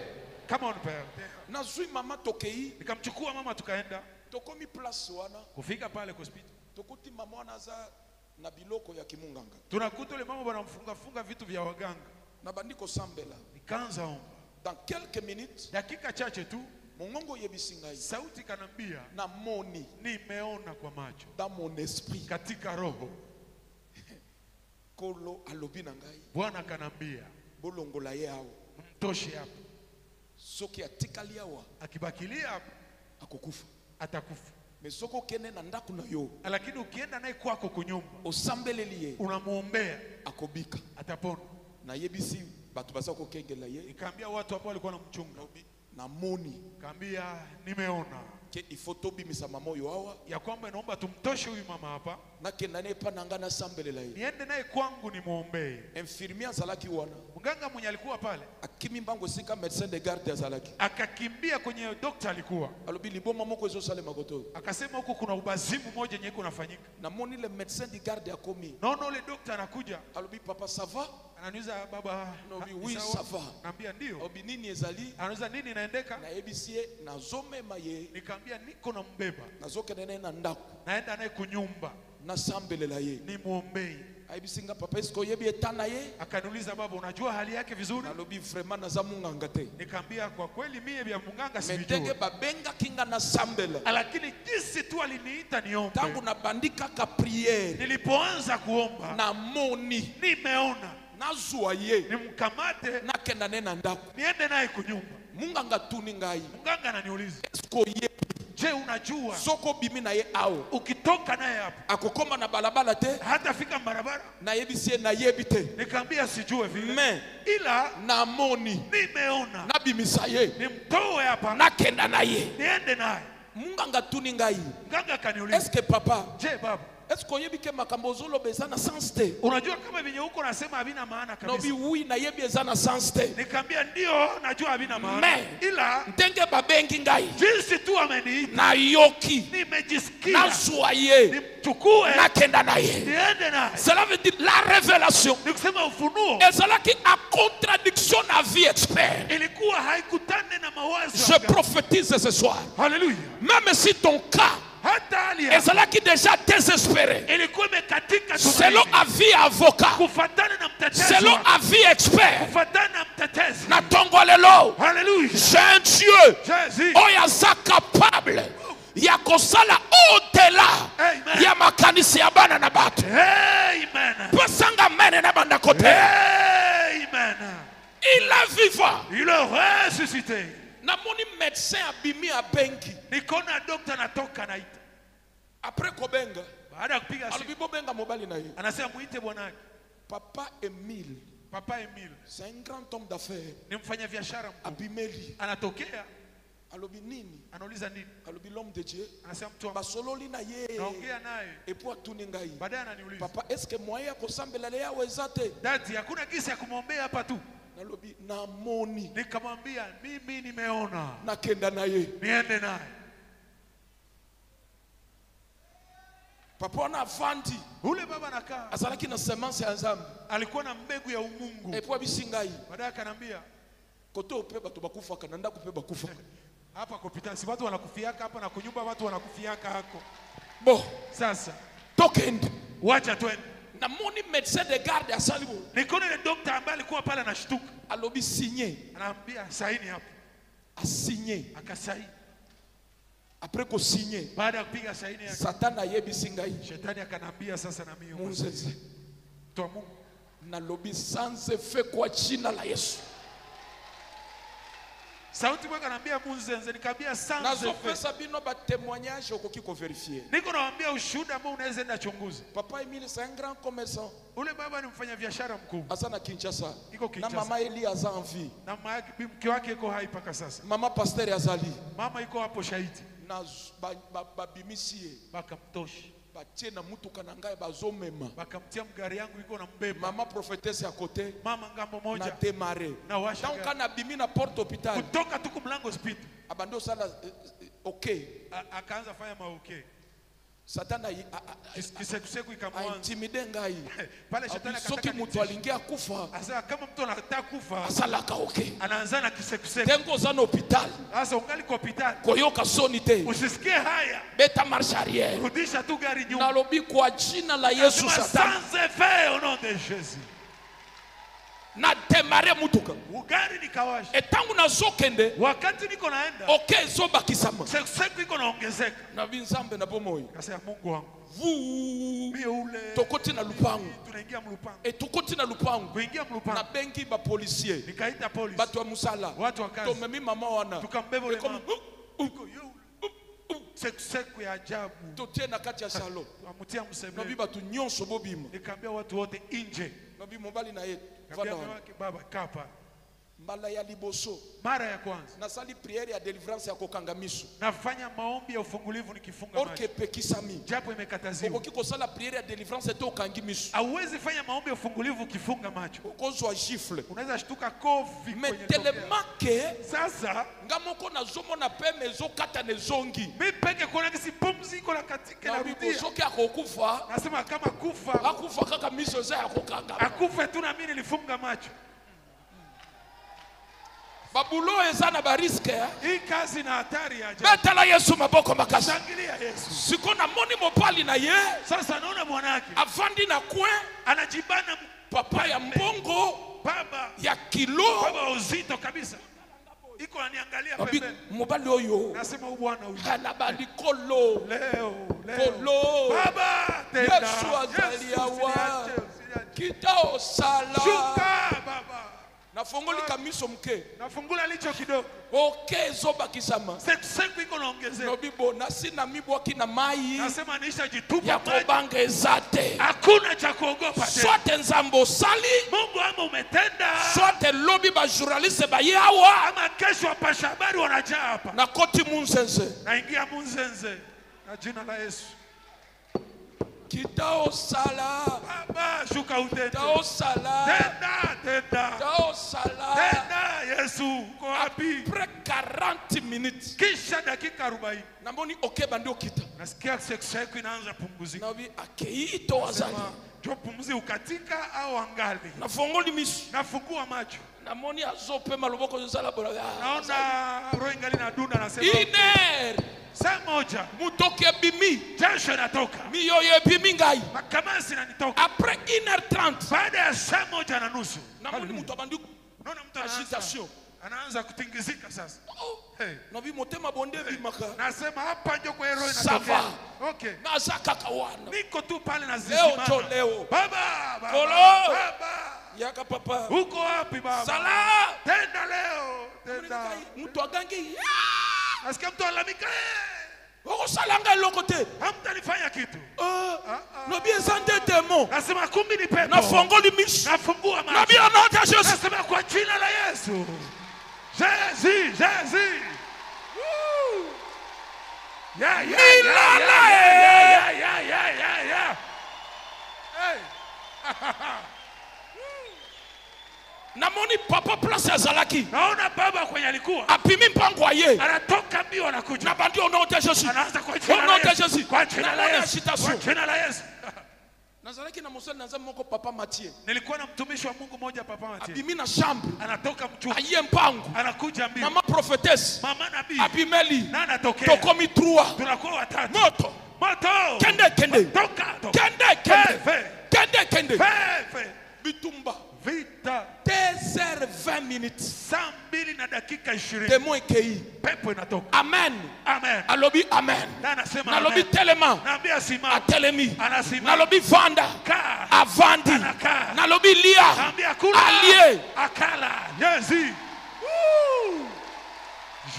Kama unapea. Nazui mama Tokei. Nikamchukua mama tukaenda. Tokomi place wana. Kufika pale kwa hospitali. Tokuti mama wana za na biloko ya kimunganga. Tunakuta yule mama wanamfunga funga vitu vya waganga. Na bandiko sambela. Nikaanza omba. Dans quelques minutes, Dakika chache tu mongongo yebisi ngai. sauti kanambia, Na moni nimeona kwa macho dans mon esprit. katika roho. Kolo alobi na ngai. Bwana kanambia, Bolongola ye awo. mtoshe hapo. Soki atikali awa Akibakilia hapo akokufa. atakufa. Mais soko kene na ndaku na yo. Lakini ukienda naye kwako kunyumba, Osambeleli ye unamuombea, akobika. atapona. Na yebisi batu basa ko kengela ye. Nikaambia watu hapo walikuwa wanamchunga. Na moni Kaambia nimeona ke ifoto bimisa mama yo awa. ya kwamba inaomba tumtoshe huyu mama hapa, Na kenda ne pa nanga na sambelela ye. niende naye kwangu nimuombee. Infirmier azalaki wana. Mganga mwenye alikuwa pale Akimi mbango sika médecin de garde azalaki. akakimbia kwenye dokta alikuwa. Alobi liboma moko ezo sale makoto. Akasema huko kuna ubazimu moja yenye kunafanyika. Na moni le médecin de garde akomi. Naona ule dokta anakuja, Alobi papa ça va? ananiuliza baba, Alobi ni oui sawa? ça va. Naambia ndio. Alobi nini ezali? Anauliza nini inaendeka? Na yebisi ye nazomema ye. Nikaambia niko na mbeba, Nazokende ne na ndaku. naenda naye kunyumba Na sambelela ye. nimuombee. aibisinga papa esko yebi etana ye Akaniuliza baba, unajua hali yake vizuri? nalobi vraiment naza munganga te Nikamwambia kwa kweli mie vya munganga metege sivijui. babenga kinga na sambela Lakini jinsi tu aliniita niombe. tangu na bandika ka priere Nilipoanza kuomba na moni nimeona nazwa ye nimkamate nakenda nena ndako niende naye kunyumba. munganga tuni ngai Munganga ananiuliza, esko ye je, unajua soko bimi na ye awo ukitoka naye hapa akokoma na balabala te hata fika barabara? na yebisie na yebi te Nikamwambia sijue vile, me ila na moni nimeona nabimisa ye nimtoe hapa nakenda na ye niende naye. munganga tuni ngai Mganga akaniuliza, eske papa je baba, eske oyebi ke makambo ozoloba eza na sens te unajua kama venye huko nasema havina maana nobi kabisa? wi nayebi eza na sens te Nikamwambia ndio najua havina maana, Me. ila ndenge babengi ngai jinsi tu ameniita nayoki nimejisikia nazwa ye nimchukue nakenda na ye niende naye. cela veut dire la révélation Ni kusema ufunuo ezalaki a contradiction na vie expert. ilikuwa haikutane na mawazo Je ya mganga. prophétise ce soir, Haleluya. même si ton cas Hata hali ya ezalaki déjà désespéré ilikuwa imekatika selon tumaini. avis avocat, Kufatana na mtetezi selon wako. avis expert, Kufatana na mtetezi. na tongo lelo Haleluya. j'ai un Dieu Jésus. oyo aza capable ya kosala au-delà Amen. ya makanisi ya bana na bato. Amen. Pesanga mene na banda kote. Amen. Il est vivant. Il est ressuscité. Namoni médecin abimi abengi Nikona dokta natoka naita. après kobenga Baada ya kupiga simu alobi bobenga mobali na ye anasema muite bwanake. papa Emile, Papa Emile c'est un grand homme d'affaires, ni mfanya biashara mkubwa. abimeli Anatokea alobi nini anauliza nini? alobi l'homme de Dieu Anasema mtu wa basololi na ye naongea naye. epo atuni ngai Baadaye ananiuliza, papa eske moyen ya kosambela le yawe eza te dadi, hakuna kisa ya kumwombea hapa tu? nalobi namoni Nikamwambia mimi nimeona, nakenda na ye niende naye. papa wana avandi Ule baba nakaa azalaki na semence ya nzambe alikuwa na mbegu ya umungu. epo abisi ngai Baadaye akanambia kote ope bato bakufaka na ndako mpe bakufaka hapa kupita si watu wanakufiaka hapa na kunyumba watu wanakufiaka hako. bo Sasa tokende wacha twende. namoni médecin de garde asali bo Nikaona ile dokta ambaye alikuwa pale anashtuka. alobi signé Anaambia saini hapo. asigné Akasaini. après kosigné Baada ya kupiga saini yake, satana ayebisi ngai shetani akanambia sasa na mimi munzeze mtu wa Mungu, nalobi sans effet kwa jina la Yesu sauti moja kanambia munzenze, nikamwambia sans effet. nazopesa bino batémoignage okoki kovérifier Niko nawaambia ushuhuda ambao unaweza enda chunguza. papa Emile c'est un grand commerçant Ule baba ni mfanya biashara mkubwa aza na Kinshasa Iko na Kinshasa. mama Eli aza en vie na mke wake iko hai mpaka sasa. mama pasteur azali Mama iko hapo shahidi, na babimisi ye bakamtoshi batie na mutuka na ngai bazomema bakamtia mgari yangu iko na mbeba. mama prophétesse ya côté Mama ngambo na moja démarré na washa donc gari. kana bimi na porte hôpital Kutoka tu kumlango hospitali abandi osala ok akaanza fanya maoke. satana Kisekuseku ikamwanza aintimide ngai pale, shetani soki akataka mutu alingi akufa asa kama mtu anataka kufa asalaka ok anaanza na kisekuseku. ndengo oza na hôpital Sasa ungali kwa hospitali koyoka soni te usisikie haya, beta marche arrière rudisha tu gari nyuma. nalobi kwa jina la Yesu Nasema satana sans effet au nom de Jésus. na démarre mutuka Ugari nikawasha. etangu nazokende Wakati niko naenda ok ezobakisama sekseku iko naongezeka. na binzambe na bomoi Kasema Mungu wangu, vu mie ule tokoti na lupangu tunaingia mlupango. etokoti na lupangu Kuingia mlupango nabengi bapolisier nikaita polisi, bato ya musala watu wa kazi, tomemi mama wana tukambeba ule Ekomi, mama. Iko yule sekseku ya ajabu, totie na kati ya salon amutia nobi msemeni. bato nyonso bobima Nikaambia watu wote nje. nobi mobali na ye Kaambia vanda mume wana wake, baba kapa. mbala ya liboso Mara ya kwanza nasali priere ya délivrance ya kokanga miso nafanya maombi ya ufungulivu nikifunga orke macho, epekisami japo imekataziwa. okoki kosala priere ya délivrance ete okangi miso Hauwezi fanya maombi ya ufungulivu ukifunga macho, okozwa gifle unaweza shtuka kofi me kwenye telema ke sasa nga moko nazomona peme ezokata na ezongi mi peke kuona kisi pumzi iko na katika nabi narudia. soki akokufa Nasema kama kufa akufa kaka miso eza ya kokanga akufe tu, na mimi nilifunga macho. babulo ezana ba risque Hii kazi na hatari ya ajabu. betala Yesu maboko makasi Shangilia Yesu. siko na moni mopali na ye Sasa naona mwanake avandi na kwe anajibana papa ya mbongo baba ya kilo baba uzito kabisa. Iko aniangalia pembeni. mobali oyo Nasema huyu bwana huyu. kana bandi kolo Leo. kolo Baba tenda. Yesu azalia wa kitao sala Shuka baba. nafunguli kamiso mke Nafungula licho kidogo. oke zoba kisama Seku iko naongezeka. nobibo nasi na mibwaki na mai Nasema nisha jitupa ya maji. kobanga ezate Hakuna cha kuogopa tena. sote nzambo sali Mungu ama umetenda. sote lobi ba journaliste ba yawa Ama kesho wapasha habari wanajaa hapa. na koti munzenze Naingia Munzenze na jina la Yesu. kitao sala Baba shuka utende. kitao sala Tenda. kitao sala Tenda Yesu uko wapi? après 40 minutes Kisha dakika 40. namoni okeba ndio kita Nasikia section yako inaanza pumzika. nabi akeito wazali Sema jo pumzi ukatika au angali. nafungoli misu Nafungua macho. namoni azopema loboko zala bolaga Naona roho ingali na dunda nasema. iner Saa moja mutoke bimi jasho inatoka. miyoye bimi ngai Makamasi inanitoka. après 1h30 Baada ya saa moja na nusu. namoni mutu abandi Naona mtu agitation anaanza kutingizika sasa. Hey. nabi motema bonde bimaka Nasema hapa ndio kwa roho Sava. inatokea. Okay. naza kaka wana Niko tu pale na leo zisimama. jo leo Baba. Kolo. Baba. yaka papa Uko wapi baba? sala Tenda leo. Tenda. mutu agangi Nasikia mtu alalamika. okosalanga eloko te Hamtanifanya kitu. nabi eza nde demo Nasema kumbi ni pepo. nafongoli misu Nafungua macho. nabi anota Yesu Nasema kwa jina la Yesu. Jésus. Woo. Yeah. Milala, Yeah. Hey. namoni papa place azalaki Naona baba kwenye alikuwa apimi mpango aye anatoka mbio anakuja. na bandi onota Yesu Anaanza kwa jina la onota Yesu. Yesu Kwa jina la namoni Yesu. Kwa agitation jina la Yesu. nazalaki na mosali naza moko papa Mathieu Nilikuwa na mtumishi wa Mungu mmoja papa Mathieu. abimi na chambre Anatoka mchunga. aye mpango Anakuja mbio. mama prophetesse Mama nabii. abimeli Na anatokea. tokomi 3 Tunakuwa watatu. moto Moto. kende Toka. kende Fe. bitumba Vita. 2h20 minutes Saa 2 na dakika 20. demo ekei Pepo inatoka. amen Amen. alobi amen Na anasema nalobi amen. telema Naambia simama. atelemi Anasimama. nalobi vanda Kaa. avandi Anakaa. nalobi lia Naambia kula. alie Akala. Yezi. Woo.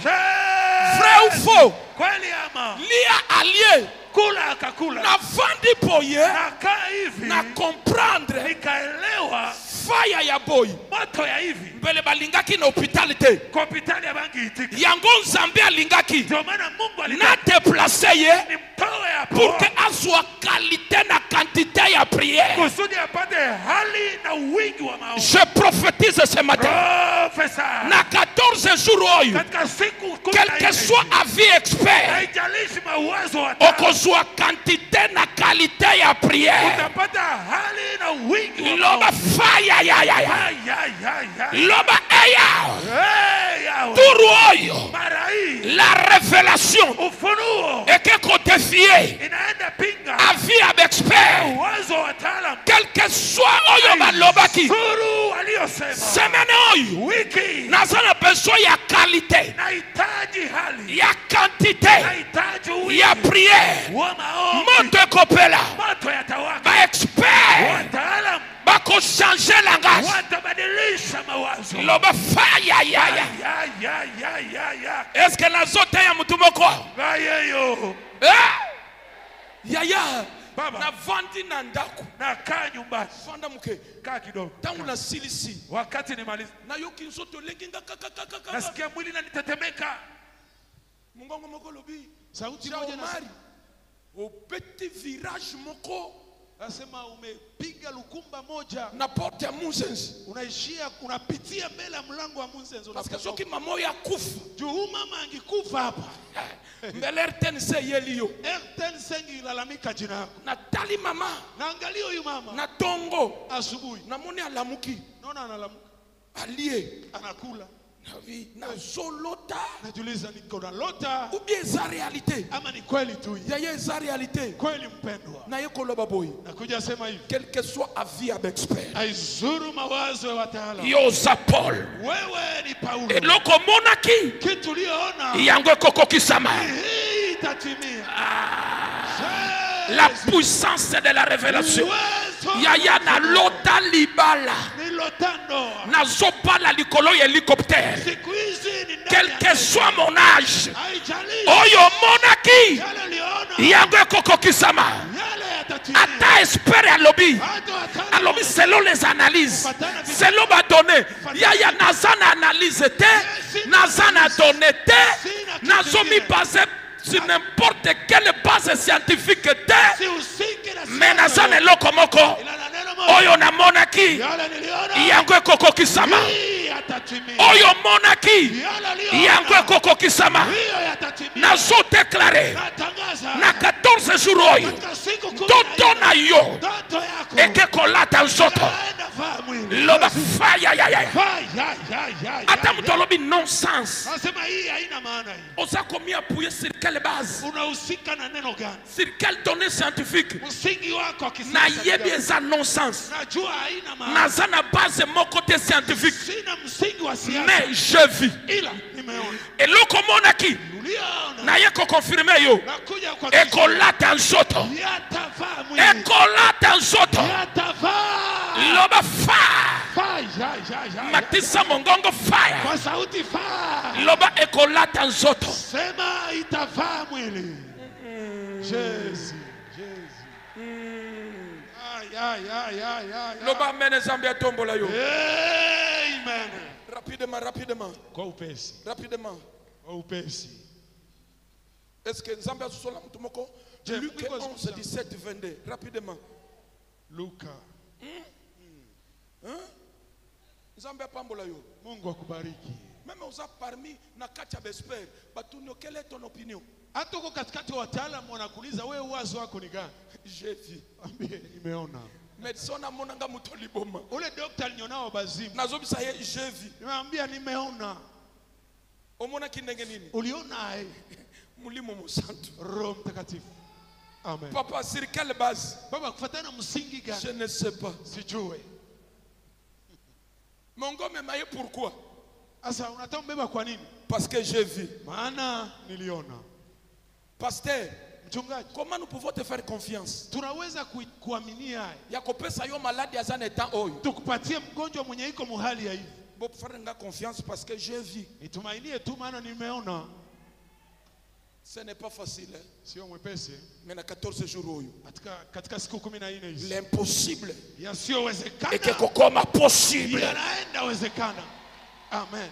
vrai ou faux Kweli ama. lia alie Kula akakula. na vandi boye Nakaa hivi. na comprendre Nikaelewa faya ya boy moto ya hivi. mbele balingaki na hôpital te Kwa hospitali ya bangi itika. yango nzambe alingaki Ndio maana Mungu na alitaka déplacer ye nimtoe hapo. pour que azwa qualité na quantité ya prière. Kusudi apate hali na wingi wa maombi. Je prophétise ce matin Profesa. na 14 jours oyo Katika siku quel que soit avis expert haijalishi mawazo wata. okozwa quantité na qualité ya prière. Utapata hali na wingi wa Loba maombi. faya ya loba eya Yawe. turu oyo Mara hii. la révélation Ufunuo. eke kodefie Inaenda pinga. avis ab expert Uwezo wa wataalam. quel que soit oyo balobaki Suru aliyosema. semaine oyo Wiki. naza na besoin ya qualité Nahitaji hali. ya quantité Nahitaji wingi ya prière wa maombi. moto ekopela Moto yatawaka. ba expert Wataalam bakochange langage watabadilisha mawazo. loba faya ya est-ce que nazoteya mutu moko Bayeyo. yaya Baba. navandi na ndako Nakaa nyumbani. fanda muke Kaa kidogo. ntango nasilisi Wakati nimaliza. nayoki nzoto elengi nga kakakakaka Nasikia mwili nanitetemeka. mongongo moko lobi Sauti moja Omari opeti virage moko nasema umepiga lukumba moja. na porte ya Munzenze Unaishia unapitia mbele ya mlango wa Munzenze. parce que soki mama oyo akufa Juu mama angekufa hapa. mbele RTNC eyeli yo RTNC ilalamika jina yako. natali mama Naangalia huyu mama na tongo asubuhi. namoni alamuki Naona analamuka. alie Anakula. Navi nazolota. Najiuliza niko na lota Ou bien za réalité. ama ni kweli tu hii? Yeye za réalité. Kweli mpendwa. Na yeko loba boy. Nakuja sema hivi. Quel que soit avis avec expert. Aizuru mawazo ya wataalamu. Yoza Paul. Wewe ni Paulo. Eloko monaki. Kitu uliona. Yango koko kisama. Hii itatimia. La puissance de la révélation. Yaya na lota libala. Ni lotando. Na zopala likolo hélicoptère. Siku hizi ni ndani. Quel que soit mon âge. Haijalishi. Oyo monaki. Yale uliona. Yango koko kisama. Yale yatatimia. Ata espère à lobby. À lobby selon les analyses. Selon ma donnée. Yaya nazana analyse te. Nazana donné te. Nazomi basé sur n'importe quelle base scientifique te. Mais nazana lokomoko. Oyo na monaki. Yango koko kisama. Oyo monaki. Yango koko kisama. Nazo déclaré. Na 14 jours oyo. Toto na yo. Eke kolata nzoto. Loba faya ya ya. Ata mtu alobi nonsense. Nasema hii haina maana hii. Oza komi appuyer sur quelle base? Unahusika na neno gani? Sur quelle donnée scientifique? Msingi wako wa Na kisasa. yebi eza nonsense. Najua haina maana. Naza na base moko te scientifique. Sina msingi wa siasa. Mais je vis. Ila nimeona. Eloko monaki. Uliona. Na yeko confirmer yo. Nakuja kwa Ekolata nzoto. yatavaa mwili. Ekolata nzoto. Yatavaa. Loba fire. Fire. Matisa mongongo fire. Kwa sauti fire. Loba ekolata nzoto. Sema itavaa mwili. Jésus. Loba mene Zambia tombola yo. Amen. Rapidement. Kwa upesi. Rapidement. Kwa upesi. Est-ce que Zambia sola mtumoko? Luc 11, 17, 22. Rapidement. Luka. Zambia pambola yo. Mungu akubariki. Même aux parmi na kacha besper. Batunyo, quelle est ton opinion? Hata uko katikati wataalamu wanakuuliza wewe uwazo wako ni gani? J'ai vu. Ambie nimeona. Médecin na monanga mutoliboma. Ule daktari alinionao bazimu. Nazobisa ye j'ai vu. Nimemwambia nimeona. Omona kinenge nini? Uliona Mulimo musantu. Roho Mtakatifu. Amen. Papa, sur quelle base? Baba kufuatana msingi gani? Je ne sais pas. Sijue. Mongo me maye pourquoi? Asa unataka mbeba kwa nini? Parce que j'ai vu. Maana niliona. Pasteur, mchungaji, comment nous pouvons te faire confiance? Tunaweza kuaminia ya kopesa yo malade ya zane temps oyo. Tukupatie mgonjwa mwenye iko muhali ya hivi. Bo faire confiance parce que j'ai vu. Nitumainie tu maana nimeona. Ce n'est pas facile. Sio mwepesi. Mais na 14 jours oyo. Katika siku 14 hizi. L'impossible. Yasiyowezekana. Et que kokoma possible. Yanaenda wezekana. Amen.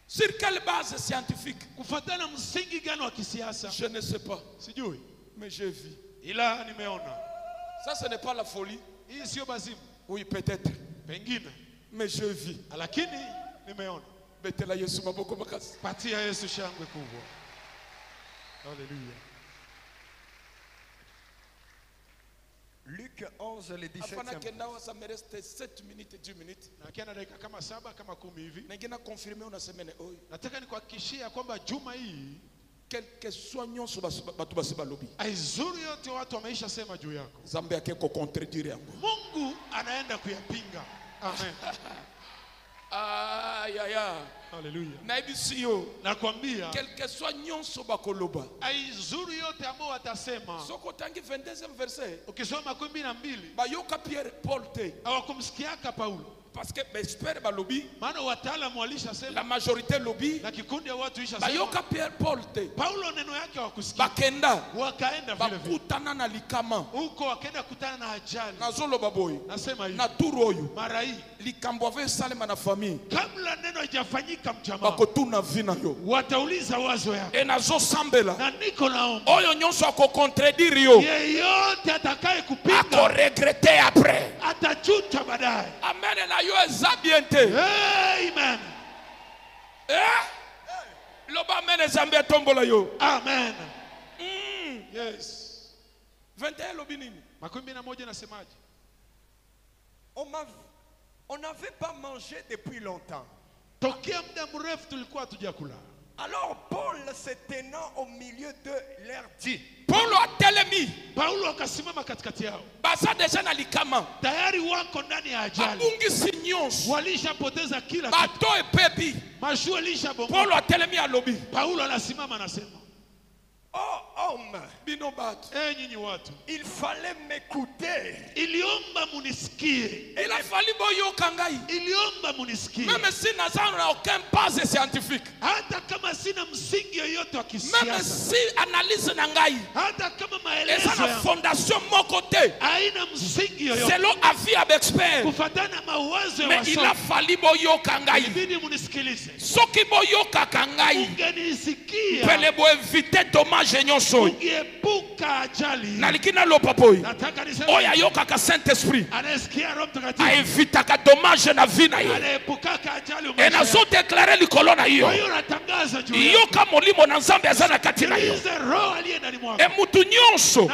Sur quelle base scientifique? Kufuatana msingi gani wa kisiasa? Je ne sais pas. Sijui. Mais j'ai vu. Ila nimeona. Ça ce n'est pas la folie. Hii sio bazimu. Oui, peut-être. Pengine. Mais je vis. Lakini nimeona. Betela Yesu maboko makasi. Patia Yesu shangwe kubwa. Hallelujah. Luc 11, le 17e. Afana kendawa ça me reste 7 minutes 10 minutes. Na kiana dakika kama 7 kama 10 hivi. Ningina confirmer una semaine oyo. Nataka nikuhakikishia kwamba juma hii quelque soit nyonso batu basi balobi. Aizuru yote watu wameisha sema juu yako. Zambe akeko contredire yango. Mungu anaenda kuyapinga. Amen. Ya. Hallelujah. Naibisiyo. Nakwambia quelque soit nyonso bakoloba. Aizuru yote ambao watasema. Soko tangi 22e verset. Ukisoma 12. Bayoka Pierre Paul te. Hawakumsikiaka Paulo. Parce que espère ba lobby. Maana wataalamu walisha La majorité lobby. Na kikundi ya watu isha Bayoka Pierre Paul te. Paulo neno yake hawakusikia. Bakenda. Wakaenda vile vile. Bakutana na likama. Huko wakaenda kutana na ajali. Nazolo baboy. Nasema hivi. Na turu oyo. Mara hii. Likambo ave salema na famille. Kabla neno haijafanyika mjamaa. Bakotuna vina yo. Watauliza wazo yako. E nazo sambela. Na niko naomba. Oyo nyonso ako contredire yo. Yeyote atakaye kupinga. Ako regretter après. Atajuta baadaye. Amen na yo ezabiente. Amen. Loba mene Zambia tombola yo. Amen. Yes. 21 lobi nini? 21 nasemaje? On n'avait pas mangé depuis longtemps. Tokea muda mrefu tulikuwa hatujakula. Alors Paul se tenant au milieu de leur dit. Paulo atelemi. Paulo akasimama katikati yao. Baza deja na likama. Tayari wako ndani ya ajali. Abungisi nyonso. Walishapoteza kila kitu. Bato epepi. Mashua lishabongo. Paulo atelemi alobi. Paulo anasimama anasema, oh homme, bino batu. Nyinyi watu, il fallait m'écouter. Iliomba munisikie. Il a fallu boyoka ngai. Iliomba munisikie. Même si nazana na aucun base scientifique. Hata kama sina msingi yoyote wa kisiasa. Même si analyse na ngai. Hata kama maelezo ya fondation moko te. Haina msingi yoyote. Selon avis avec expert. Kufuatana mawazo ya wasomi. Mais il a fallu boyoka ngai. Ibidi munisikilize. Soki boyoka kangai. Ungenisikia. Pele bo éviter dommage nyonso. Ungeepuka ajali. Nalikina lo papoi. Nataka niseme. Oya yoka ka Saint-Esprit. Anasikia Roho Mtakatifu. A éviter ka dommage na vie na ye. Anaepuka ajali. Et na so déclarer likolo na yo. Hiyo natangaza juu. Yoka molimo na Nzambe azana kati na yo. Roho aliye ndani mwako. E mutu nyonso.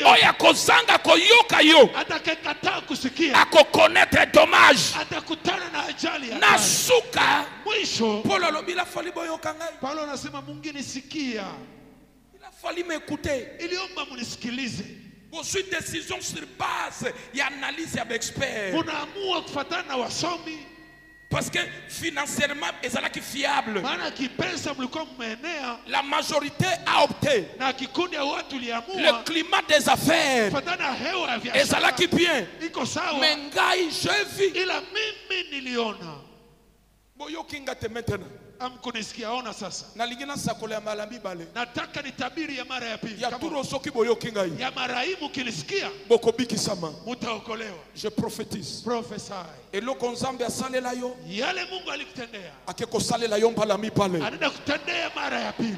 Oya kozanga koyoka yo. Atakayekataa kusikia. Ako connaître dommage. Atakutana na ajali. Na suka. Mwisho. Paulo lobila fali boyoka ngai. Paulo anasema Mungu nisikia. Il a fallu m'écouter. Iliomba munisikilize. Vous décision sur base ya analyse ya expert. Munaamua kufuatana na wasomi. Parce que financièrement, ezalaki fiable. Maana kipesa mlikuwa mmeenea. La majorité a opté. Na kikundi ya watu liamua. Le climat des affaires. Kufuatana na hewa ya biashara. Ezalaki bien. Iko sawa. Mengai je vis. Ila mimi niliona. Boyokinga te maintenant. Amkunisikia ona sasa. Nalingina sakola ya malambi bale. Nataka nitabiri ya mara ya pili. Ya turo soki boyokinga hii. Ya maraimu kilisikia. Bokobiki sama. Mutaokolewa. Je prophétise. Prophesy. Eloko Nzambe asalela yo. Yale Mungu alikutendea. Akeko salela yo mpalambi pale. Anaenda kutendea mara ya pili.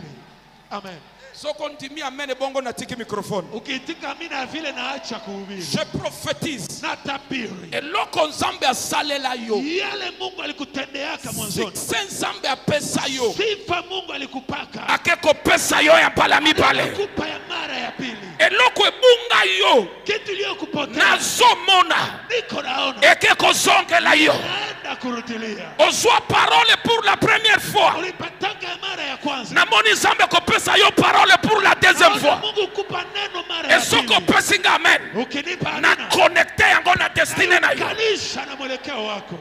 Amen. Soko ndimi amene bongo natiki microphone. Ukiitika amina vile naacha kuhubiri. Je prophétise. Natabiri. Eloko Nzambe asalela yo. Yale Mungu alikutendeaka mwanzoni. Sikse Nzambe apesa yo. Sifa Mungu alikupaka. Akeko pesa yo ya mpalambi pale. Alikupa ya mara ya pili. Eloko ebunga yo. Kitu iliyokupotea. Nazomona. Niko naona. Ekeko zongela yo. Naenda kurudilia. Ozwa parole pour la première fois. Ulipataka ya mara ya kwanza. Namoni Nzambe kopesa yo parole pour la deuxième fois. Mungu kupa neno mara ya pili. Esoko pesinga amen. Ukinipa na connecte yango na destiny na yo. Kanisha na mwelekeo wako.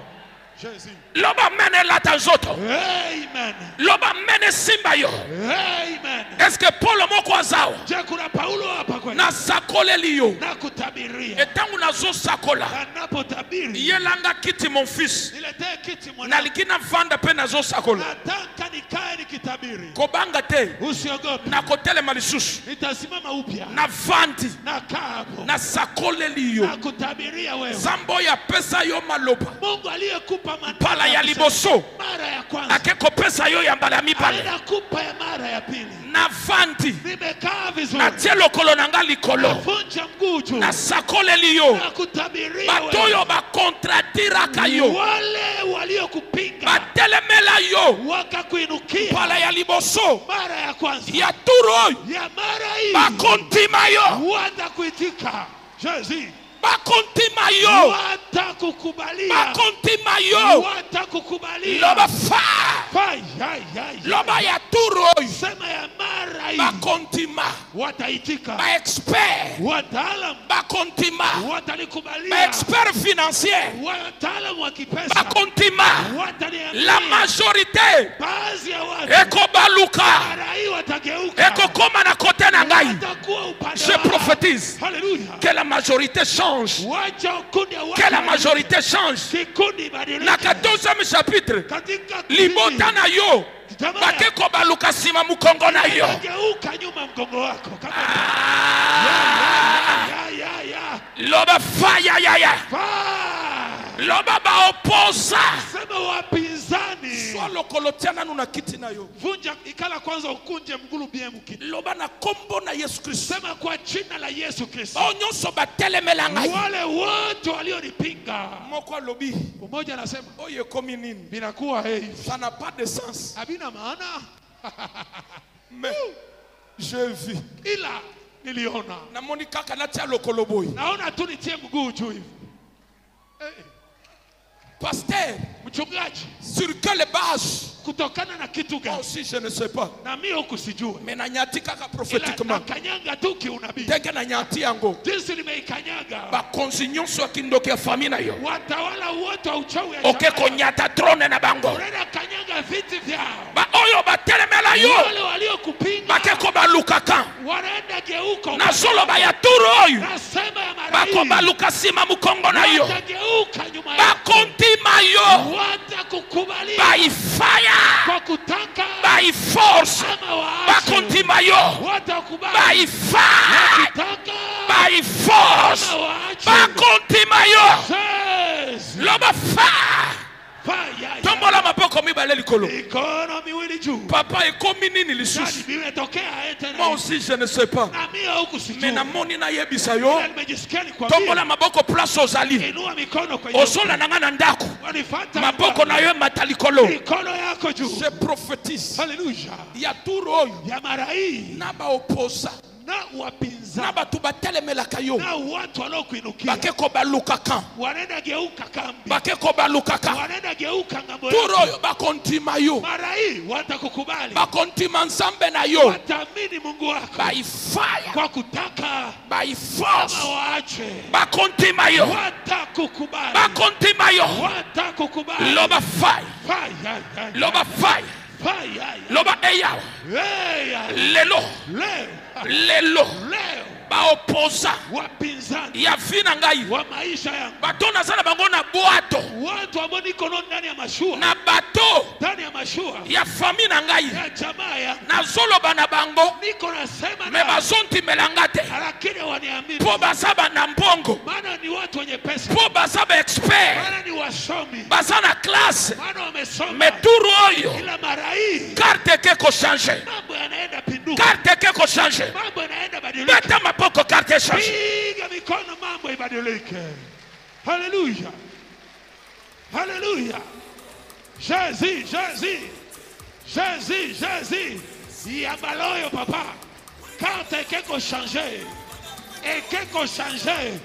Jésus. Loba mene lata nzoto. Amen. Loba mene simba yo. Amen. Est-ce que Paulo moko azao? Je kuna Paulo hapa kweli. Na sakoleli yo. Na kutabiria. Etangu nazo sakola. Anapotabiri. Yelanga kiti mon fils. Niletee kiti mwanangu. Nalikina vanda pe nazo sakola. Nataka nikae nikitabiri. Kobanga te. Usiogope. Na kotele malisusu. Nitasimama upya. Na vandi. Na kapo. Na sakoleli yo. Na kutabiria wewe. Zambo ya pesa yo maloba. Mungu aliyekupa pala ya liboso. Mara ya kwanza. Akeko pesa yo ya mbalami pale. Anakupa ya mara ya pili. Na vandi. Nimekaa vizuri. Na tielo kolo nanga likolo. Nafunja mguu juu. Na sakoleli yo. Na kutabiria wewe. Batoyo ba kontradira kayo. Wale waliokupinga. Batelemela yo. Wakakuinukia. Pala ya liboso. Mara ya kwanza. Ya turo. Ya mara hii. Bakontima yo. Watakuitika. Jésus. Bakontima yo. Watakukubalia. Bakontima yo. Watakukubalia. Loba fa. Loba ya turo. Sema ya mara hii. Bakontima. Wataitika. Ba expert. Wataalam. Bakontima. Watanikubalia. Ba expert financier. Wataalam wa kipesa. Bakontima. Wataniambia. La majorité. Baadhi ya watu. Eko baluka. Mara hii watageuka. Eko koma na kote na ngai. Watakuwa upande Je prophétise. Hallelujah. Que la majorité change. Que la majorité change. Na 14e chapitre. Libota na yo. Bakeko baluka sima mukongo na yo. Loba faya ya ya. Loba ba oposa. Sema wapinzani. Swalo kolotiana nuna kiti na yo. Vunja ikala kwanza ukunje mgulu bie mkiti. Loba na kombo na Yesu Kristo. Sema kwa jina la Yesu Kristo. Onyoso batelemela ngai. Wale wote walionipinga. Moko lobi. Mmoja anasema, oye komi nini? Binakuwa hivi. Ça n'a pas de sens. Habina maana. Mais je vis. Ila niliona. Na moni kaka na tia lokoloboy. Naona tu nitie mguu juu hivi. Pasteur. Mchungaji, sur quelle base? kutokana na kitu Moi gani? aussi je ne sais pas. Na mimi huku sijua. Mais nanyatika ka Ila prophétiquement. nakanyanga tu kiunabii. Teke nanyati yango. Jinsi nimeikanyaga. Ba konzinyon so kindoki ya famille na yo. Watawala wote wa uchawi ya Oke konyata trone na bango. unaenda kanyanga viti vyao. Ba oyo ba telemela yo. Wale waliokupinga. Ba keko ba lukaka. Wanaenda geuka. Na solo ba ya turu oyo. Nasema ya mara Ba hii. ko ba lukasima mukongo na yo. Watageuka nyuma Ba yako. kontima yo. Watakukubalia. By fire. Kwa kutaka. By force. Ama waache. Ba kontima yo. Watakubali. By fire. Wakitaka. By force. Ama waache. Ba kontima yo. Says. Loba fire. Fire. Tombola mapoko mibale likolo. Mikono miwili juu. Papa ekomi nini lisusu? Nani vimetokea ete na Moi aussi je ne sais pas. na mimi huku sijui. Mais namoni na yebisa yo. Nimejisikia nikwambie. Tombola maboko place ozali. Inua mikono kwenye. Ozola nanga na ndako. Wanifuata. Maboko na yo matalikolo. Mikono yako juu. Je prophétise. Hallelujah. Ya turu oyo. Ya mara hii Na ba opposa. na wapinzani Na batu batelemelaka yo. na watu waliokuinukia Bakeko balukaka. wanaenda geuka kambi. Bakeko balukaka. Wanaenda geuka ngambo Turu yako. oyo bakontima yo. Mara hii watakukubali. Bakontima nzambe na yo. Wataamini Mungu wako. By fire. Kwa kutaka By force. ama waache. Bakontima yo. Watakukubali. Bakontima yo. Watakukubali. Loba fire. Fire. Loba fire. Fire. Loba eyawa. Hey, Lelo. leo. Lelo. Leo. Ba opposa. Wapinzani Ya vina ngai. wa maisha yangu. Batona sana bango na boato. Watu ambao niko ndani ya mashua. Na bato. Ndani ya mashua. Ya famille na ngai. Ya jamaa ya. Na zoloba na bango. Niko nasema Me na. bazonti melangate. Lakini waniamini. Po basaba na mbongo. Maana ni watu wenye pesa. Po basaba expert. Maana ni wasomi. Basana classe. Maana wamesoma. Meturu oyo. Ila mara hii. Carte keko change. Mambo yanaenda pinduka. Carte keko change. Mambo yanaenda badilika. Beta mapoko carte change. Piga mikono mambo ibadilike. Hallelujah. Hallelujah. Jésus, Jésus. Jésus, Jésus. Yabaloyo papa. Carte keko changer. Et keko changer.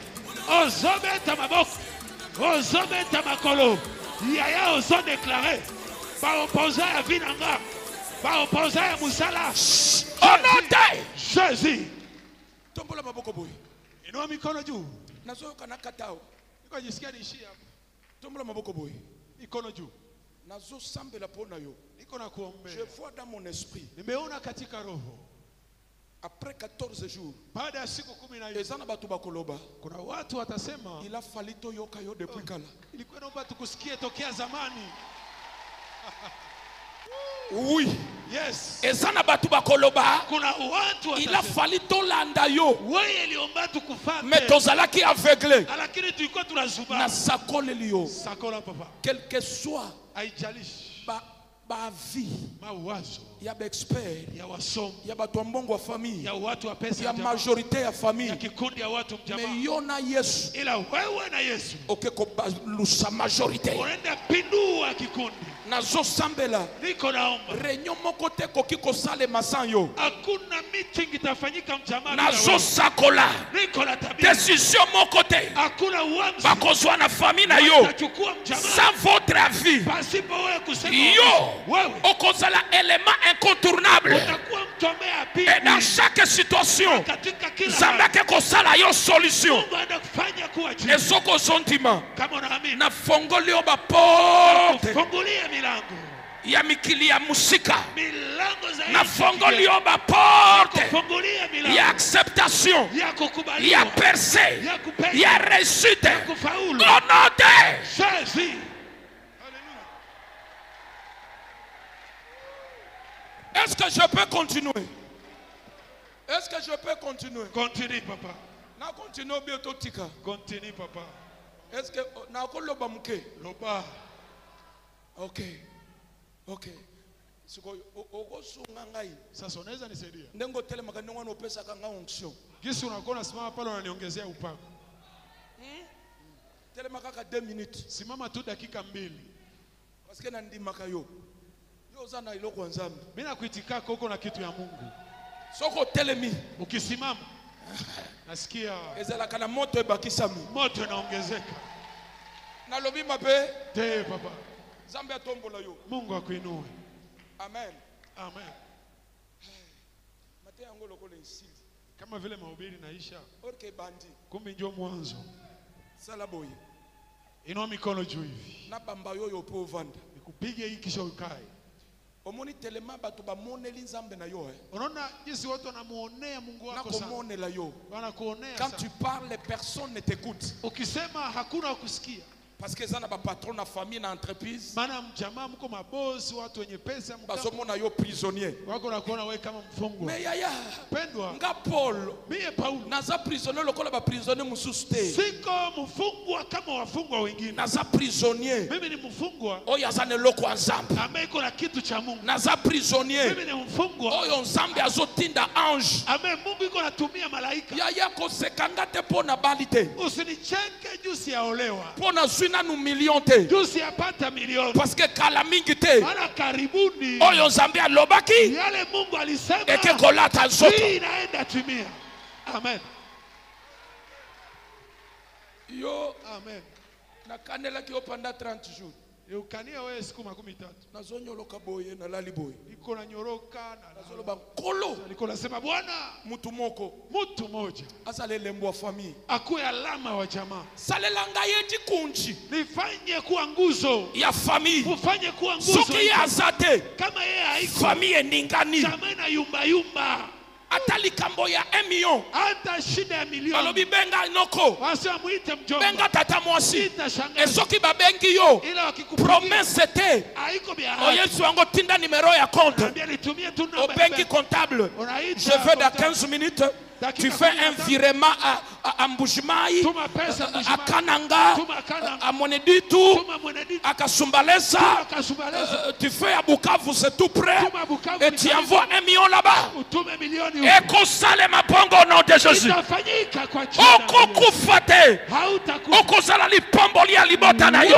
Ozobeta maboko. Ozobeta makolo. Yaya ozo déclaré. Ba opposé à Vinanga. Ba opposé à Musala. Onote. Jésus. Tombola maboko boy. Inua mikono juu. Nazo kana katao. Niko jisikia niishie hapa. Tombola maboko boy. Mikono juu. Nazo sambela pona yo. Niko na kuombea. Je vois dans mon esprit. Nimeona katika roho. Après 14 jours. Baada ya siku 14. Ezana batu bakoloba. Kuna watu watasema. Il a fallu to yoka yo depuis kala. Ilikuwa naomba tukusikie tokea zamani. Oui. Yes. Ezana batu bakoloba. Kuna watu watasema. Il a fallu to landa yo. Wewe iliomba tukufate. Mais tozalaki aveuglé. Lakini tulikuwa tunazuba. Na sakole liyo. Sakola papa. Quel que soit. Haijalishi. Ba vie. Mawazo. Ya ba expert. Ya wasomi. Ya batu mbongo wa famille. Ya watu wa pesa. Ya majorité ya famille. Ya kikundi ya watu mjamaa. Mais yona Yesu. Ila wewe na Yesu. Oke ko balusa majorité. Unaenda pindua kikundi. Nazo sambela. Niko naomba. Réunion moko te koki ko sale masan yo. Hakuna meeting itafanyika mjamaa. Nazo sakola. Niko na tabia. Décision moko te. Hakuna uamuzi. Bakozwa na famille na yo. Utachukua mjamaa. Sans votre avis. Pasipo wewe kusema. Yo. Wewe. Okozala élément incontournable. Utakuwa mtomea pili. Et dans chaque situation. Katika kila Zambake ko sala yo solution. Mungu anaenda kufanya kuwa jibu. Esoko sentiment. Kama unaamini. Na fongoli yo ba porte. Fungulia milango. Ya mikili ya musika. Milango zaidi. Na fongoli yo ba porte. Fungulia milango. Ya acceptation. Ya kukubaliwa. Ya percée. Ya kupenda. Ya réussite. Ya kufaulu. Honoré. Jésus. Est-ce que je peux continuer? Est-ce que je peux continuer? Continue papa. Na continue bientôt tika. Continue papa. Est-ce que na koloba muke? Loba. OK. OK. Siko ogosunga ngai. Sasa unaweza nisaidia? Ndengo telema kanongwa no pesa kanga onction. Gisi unakuwa unasimama pale unaniongezea upako. Telema kaka 2 minutes. Simama tu dakika 2. Parce que nandimaka yo. Yo zana iloko nzambe. Mimi nakuitikaka huko na kitu ya Mungu. Soko telemi. Ukisimama nasikia ezala kana moto ebakisami. Moto unaongezeka. Na lobi mabe. Te papa. Nzambe atombola yo. Mungu akuinue. Amen. Amen. Mate yango lokole nsili. Kama vile mahubiri naisha. Orke bandi. Kumbe ndio mwanzo. Sala boye. Inua mikono juu hivi. Na bamba yoyo po vanda. Nikupige hii kisha ukae. Omoni telema batu ba moneli Nzambe na yo. Unaona jinsi watu wanamuonea Mungu wako sana. Na kumonela yo. Wanakuonea Quand sana. tu parles, personne ne t'écoute. Ukisema hakuna kusikia. Parce que ça n'a pas patron na famille na entreprise. Maana mjamaa mko mabosi, watu wenye pesa basomona yo prisonnier. Wako na kuona wewe kama mfungwa. Mais yaya pendwa. Nga Paul. Mie Paulo. Naza prisonnier lokola ba prisonnier mususu te. Siko mfungwa kama wafungwa wengine. Naza prisonnier. Mimi ni mfungwa. Oyo azane loko Nzambe. Ambaye iko na kitu cha Mungu. Naza prisonnier. Mimi ni mfungwa. Oyo Nzambe azotinda ange. Ambaye Mungu iko natumia malaika. Yaya kosekanga te pona balite. Usinicheke juu siaolewa. Pona zwina nu million te. Juu siapata milioni. Parce que kala mingi te. Maana karibuni. Oyo Nzambe alobaki. Yale Mungu alisema. Eke kolata nzoto. Hii inaenda timia. Amen. Yo. Amen. Nakandela ki opanda 30 jours. Ukania wewe siku 13. Nazonyoloka boye na lali boye. Niko na nyoroka na nazoloba nkolo. Niko nasema Bwana, mtu moko, mtu moja asale lembo wa famille. Akuwe alama wa jamaa. Salela ngayeji kunji. Nifanye kuwa nguzo ya famille. Ufanye kuwa nguzo. Soki ya azate. Kama yeye haiko. Famille ningani. Jamaa na yumba yumba. Atali kambo ya 1 million. Hata shida ya milioni. Alobi benga noko. Wasa muite mjomba. Benga tata mwasi. Ita shangazi. Esoki babengi yo. Ila wakikupigia. Promesse te. Haiko biara. Oyesu wango tinda numero ya compte. Nambia nitumie tu namba. Obengi comptable. Je veux dans 15 minutes. Tu fais un virement à Mbujimayi, à Kananga, à Moneditu, à Kasumbalesa. Tu fais à Bukavu, c'est tout près. Et tu envoies 1 million là-bas. Et qu'on sale ma pongo au nom de Jésus. Oko kufate. Oko salali pomboli à libota na yo.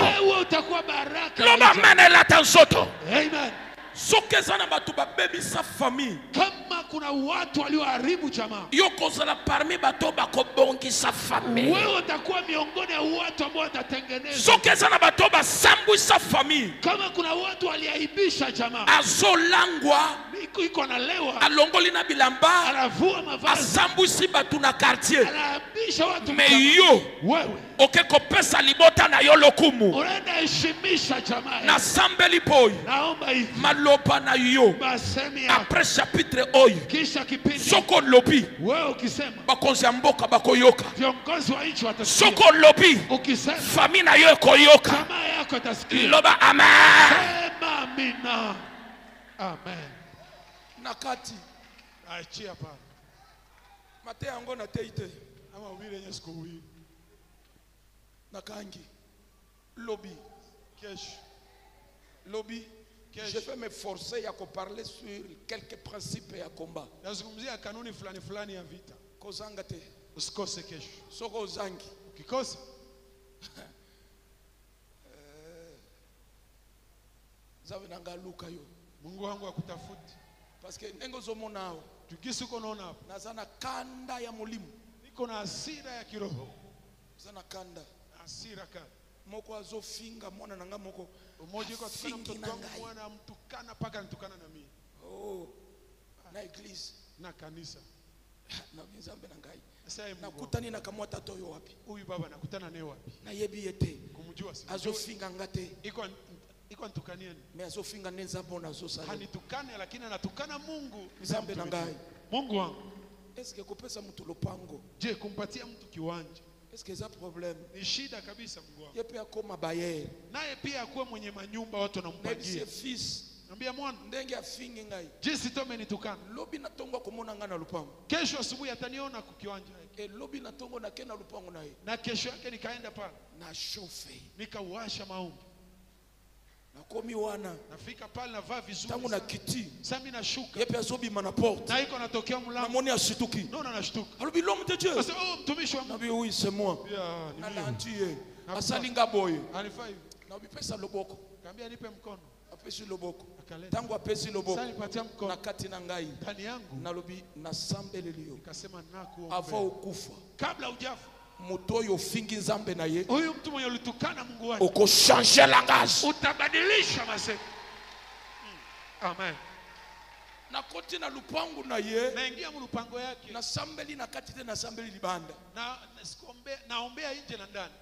Loma mene la tansoto. Amen. Sokezana batu ba baby sa famille. Kama kuna watu walioharibu jamaa. Yoko zala parmi bato bakobongi sa famille. Wewe utakuwa miongoni ya watu ambao watatengeneza. Sokezana bato ba sambu sa famille. Kama kuna watu waliaibisha jamaa. Azolangwa. Iko na lewa. Alongoli na bilamba. Anavua mavazi. Asambu si batu na quartier. Anaabisha watu. Me yo. Wewe. Okeko pesa libota na yo lokumu. Unaenda heshimisha jamaa. Na sambeli boy. Naomba hivi. Maloba na yo. Basemi après chapitre oyo. Kisha kipindi. Soko lobi. Wewe ukisema. Bakonzi ya mboka bakoyoka. Viongozi wa nchi watasikia. Soko lobi. Ukisema. Famille na yo koyoka. Jamaa yako atasikia. Loba amen. Sema amina. Amen. Nakati. Achia pa. Mate yango na teite. Ama ubile nyesko wi. Nakangi. Lobby. Kesho. Lobby. Je vais me forcer à parler sur quelques principes et à combat. Nazungumzia kanuni fulani fulani ya vita. Kozanga te. Usikose kesho. Soko zangi. Ukikosa. Zawe nanga luka yo. Mungu wangu akutafuti. Parce que nengo zomo nao. Tukisi uko naona hapo. Nazana kanda ya mulimu. Niko na hasira ya kiroho. Zana kanda. Hasira kali. Moko azofinga mwana nanga moko. Umoja kwa tukana mtoto wangu mwana mtukana paka nitukana na mimi. Oh. Na eglise. Na kanisa. Na Nzambe na ngai. Nakutani na kamwata toyo wapi? Huyu baba nakutana naye wapi? Na yebi yete. Kumjua si. Azofinga ngate. Iko nitukania ni. Me azofinga nenza bona azosala. Hanitukane lakini anatukana Mungu. Nzambe na ngai. Mungu wangu. Est-ce que kupesa mtu lopango? Je, kumpatia mtu kiwanja? Est-ce que ça problème? Ni shida kabisa Mungu wangu. Yepe akoma bayer. Naye pia akuwe mwenye manyumba watu wanampangia. Fils. Nambia mwana. Ndenge afingi ngai. Jinsi tome nitukana. Lobi natongwa kumona ngana lupango. Kesho asubuhi ataniona kwa kiwanja. Lobi natongo na kena lupango naye. Na kesho yake nikaenda pale. Na shofe. Nikawasha maombi. Nakomi wana. Nafika pale na vaa vizuri. Tangu na kiti. Sasa mimi nashuka. Yepe azobi mana porte. Na iko natokea mlango. Na moni ashituki. Non anashtuka. Alobi l'homme de Dieu. Sasa mtumishi wa Mungu. Nabi oui c'est moi. Yeah, na antiye. Asalinga boye. Alifai. Na ubipesa loboko. Kaambia nipe mkono. Apesi loboko. Akaleta. Tangu apesi loboko. Sasa nipatia mkono. Na kati na ngai. Ndani yangu. Na lobi na sambelelio. Nikasema nakuomba. Ava ukufa. Kabla hujafa. Moto fingi nzambe na ye. Huyu mtu mwenye ulitukana Mungu wake. Oko changer langage. Utabadilisha masema. Amen. Na koti na lupangu na ye. Naingia mlupango yake. Na sambeli na katite na sambeli libanda. Na naombea nje na ndani.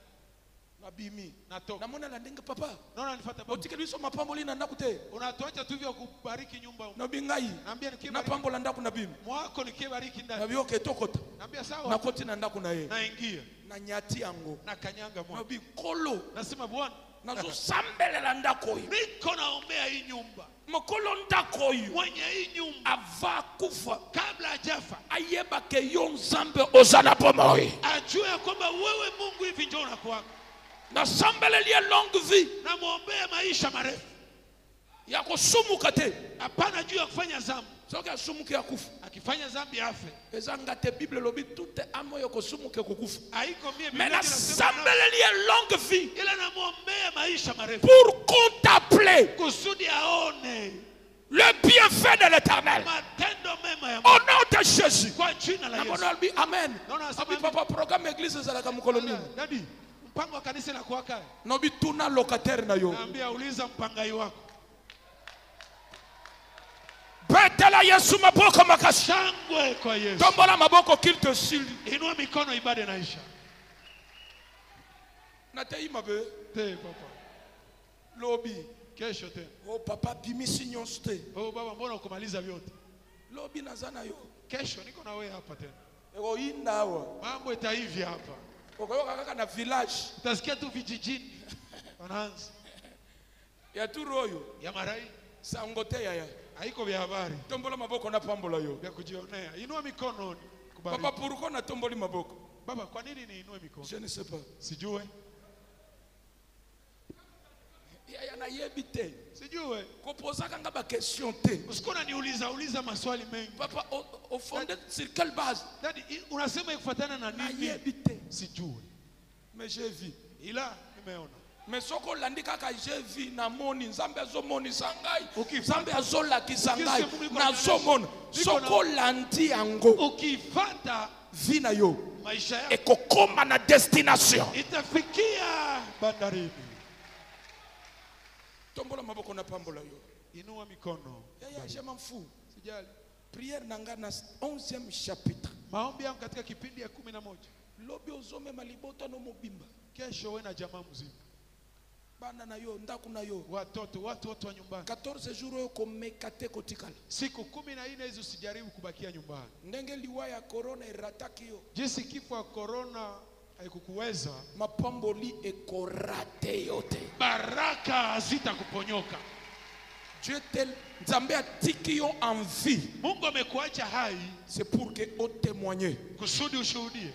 Na bimi. Natoka. Na mwana la ndenge papa. Naona nifuata baba. Otike biso mapambo lina ndakute. Unatoacha tu vya kubariki nyumba. Na bingai. Naambia nikibariki. Na pambo la ndaku na bimi. Mwako nikibariki ndani. Na bioke tokota. Naambia sawa. Na koti na ndaku na ye. Naingia. Na nyati yango. Na kanyanga mwa. Na bikolo. Nasema Bwana. Nazo sambele la ndako yi. Niko naombea hii nyumba. Mokolo ndako yi. Mwenye hii nyumba. Ava kufa. Kabla hajafa. Ayeba ke yon zambe ozana pomoi. Ajue kwamba wewe Mungu hivi njoo unakuwa. Na sambele liye longue vie. Na muombea maisha marefu. Ya kusumuka te. Hapana juu ya kufanya dhambi. Soki asumuke ya kufa. Akifanya dhambi afe. Ezanga te Bible lobi toute amo yo kusumuke kukufa. Haiko mie Mais la sambele liye longue vie. Ila na muombea maisha marefu. Pour contempler Kusudi aone le bienfait de l'Éternel. matendo mema ya Au Mungu. nom de Jésus. Kwa jina la Yesu. Amen. Naona Abi papa programme église za la mukolo nini? Daddy, mpango wa kanisa la kuwaka. Nobi tuna locataire na yo. Naambia uliza mpangai wako. Betela Yesu maboko makasi. Shangwe kwa Yesu. Tombola maboko qu'il te sili. Inua mikono ibada inaisha. Na te imabe. Te papa. Lobi. Kesho tena. Oh papa bimisi nyonso te. Oh baba mbona ukumaliza vyote? Lobi nazana yo. Kesho niko na wewe hapa tena. Ego inda awa. Mambo itahivi hapa. Okoyoka kaka na village. Utasikia tu vijijini. Wanaanza. Ya turoyo. Ya marai. Sangote ya. Haiko vya habari. Tombola maboko na pambola yo. Vya kujionea. Inua mikono. Kubariki. Papa pourquoi na tomboli maboko? Baba kwa nini niinue mikono? Je ne sais pas. Sijue. Ya na yebite. Sijue. Kupoza kanga ba question te. Usikona niuliza maswali mengi. Papa au fondé sur quelle base? Daddy, unasema ifuatana na nini? Yebite. Sijue. Mais j'ai vu. Ila nimeona. Mais soko landi kaka j'ai vu na moni nzambe azomoni sangai. Okay. Nzambe azola kisangai. Na zomona. Soko landi yango. Ukifata vina yo. Maisha yako. Ekokoma na destination. Itafikia bandarini. Tombola maboko na pambola yo. Inua mikono. Je m'en fous. Sijali. Prière nanga na 11e chapitre. Maombi yangu katika kipindi ya 11. Lobi ozome malibota no mobimba. Kesho wewe na jamaa mzima. Bana na yo ndaku na yo. Watoto wa nyumbani. 14 jours yo komekate kotikala. Siku 14 hizo usijaribu kubakia nyumbani. Ndenge liwa ya corona irataki yo. Jinsi kifo ya corona haikukuweza, mapamboli ekorate yote. Baraka hazitakuponyoka. Dieu tel Nzambe atiki yo en vie. Mungu amekuacha hai. C'est pour que on témoigne. Kusudi ushuhudie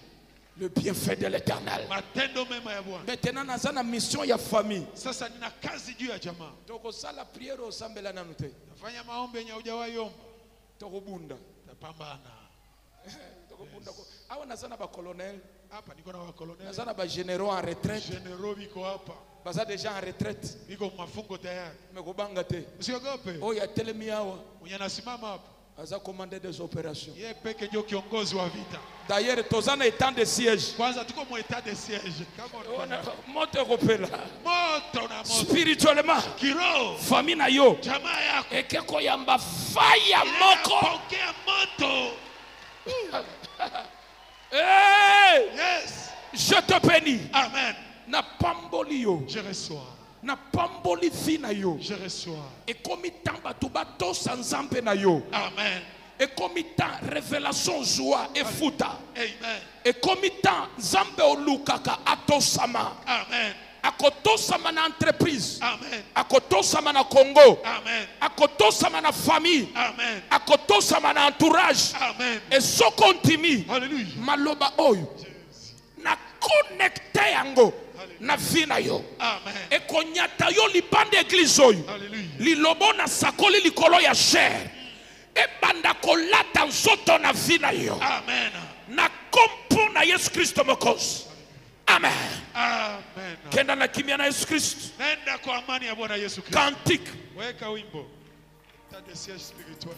le bienfait de l'Éternel. Matendo mema ya Bwana. Maintenant nazana mission ya famille. Sasa nina kazi juu ya jamaa. Toko sala prière osambela nanu te. Nafanya maombi yenye hujawahi omba. Toko bunda. Tapambana. Toko bunda ko. Awa nazana ba colonel. Hapa niko na wa colonel. Nazana ba généraux en retraite. Généraux biko hapa. Baza déjà en retraite. Biko mafungo tayari. Mekobanga te. Usiogope. Oh ya telemi awa. Unyanasimama hapa. Aza commander des opérations. Yeye peke ndio kiongozi wa vita. D'ailleurs tozana état de siège. Kwanza tuko mu état de siège. Kama moto kopela. Moto na moto. Spirituellement. Kiroho. Famille na yo. Jamaa yako. Ekeko yamba fire moko. Pokea moto. Hey! Yes. Je te bénis. Amen. Na pamboli yo. Je reçois. Na pamboli fina yo. Je reçois. Et comme tamba tubato sanzampe na yo. Amen. Et comme temps révélation joie et futa. Amen. Et comme temps zambe olukaka atosama. Amen. Akotosama na entreprise. Amen. Akotosama na Congo. Amen. Akotosama na famille. Amen. Akotosama na entourage. Amen. Et so continue. Hallelujah. Maloba oyo. Na connecte yango. Na vina yo. Amen. E konyata yo libande église oyo. Hallelujah. Lilobo na sakoli likolo ya chair. E banda kolata nzoto na vina yo. Amen. Na kompo na Yesu Kristo mokozi. Amen. Amen. Kenda na kimya na Yesu Kristo. Nenda kwa amani ya Bwana Yesu Kristo. Cantique. Weka wimbo. État de siège spirituel.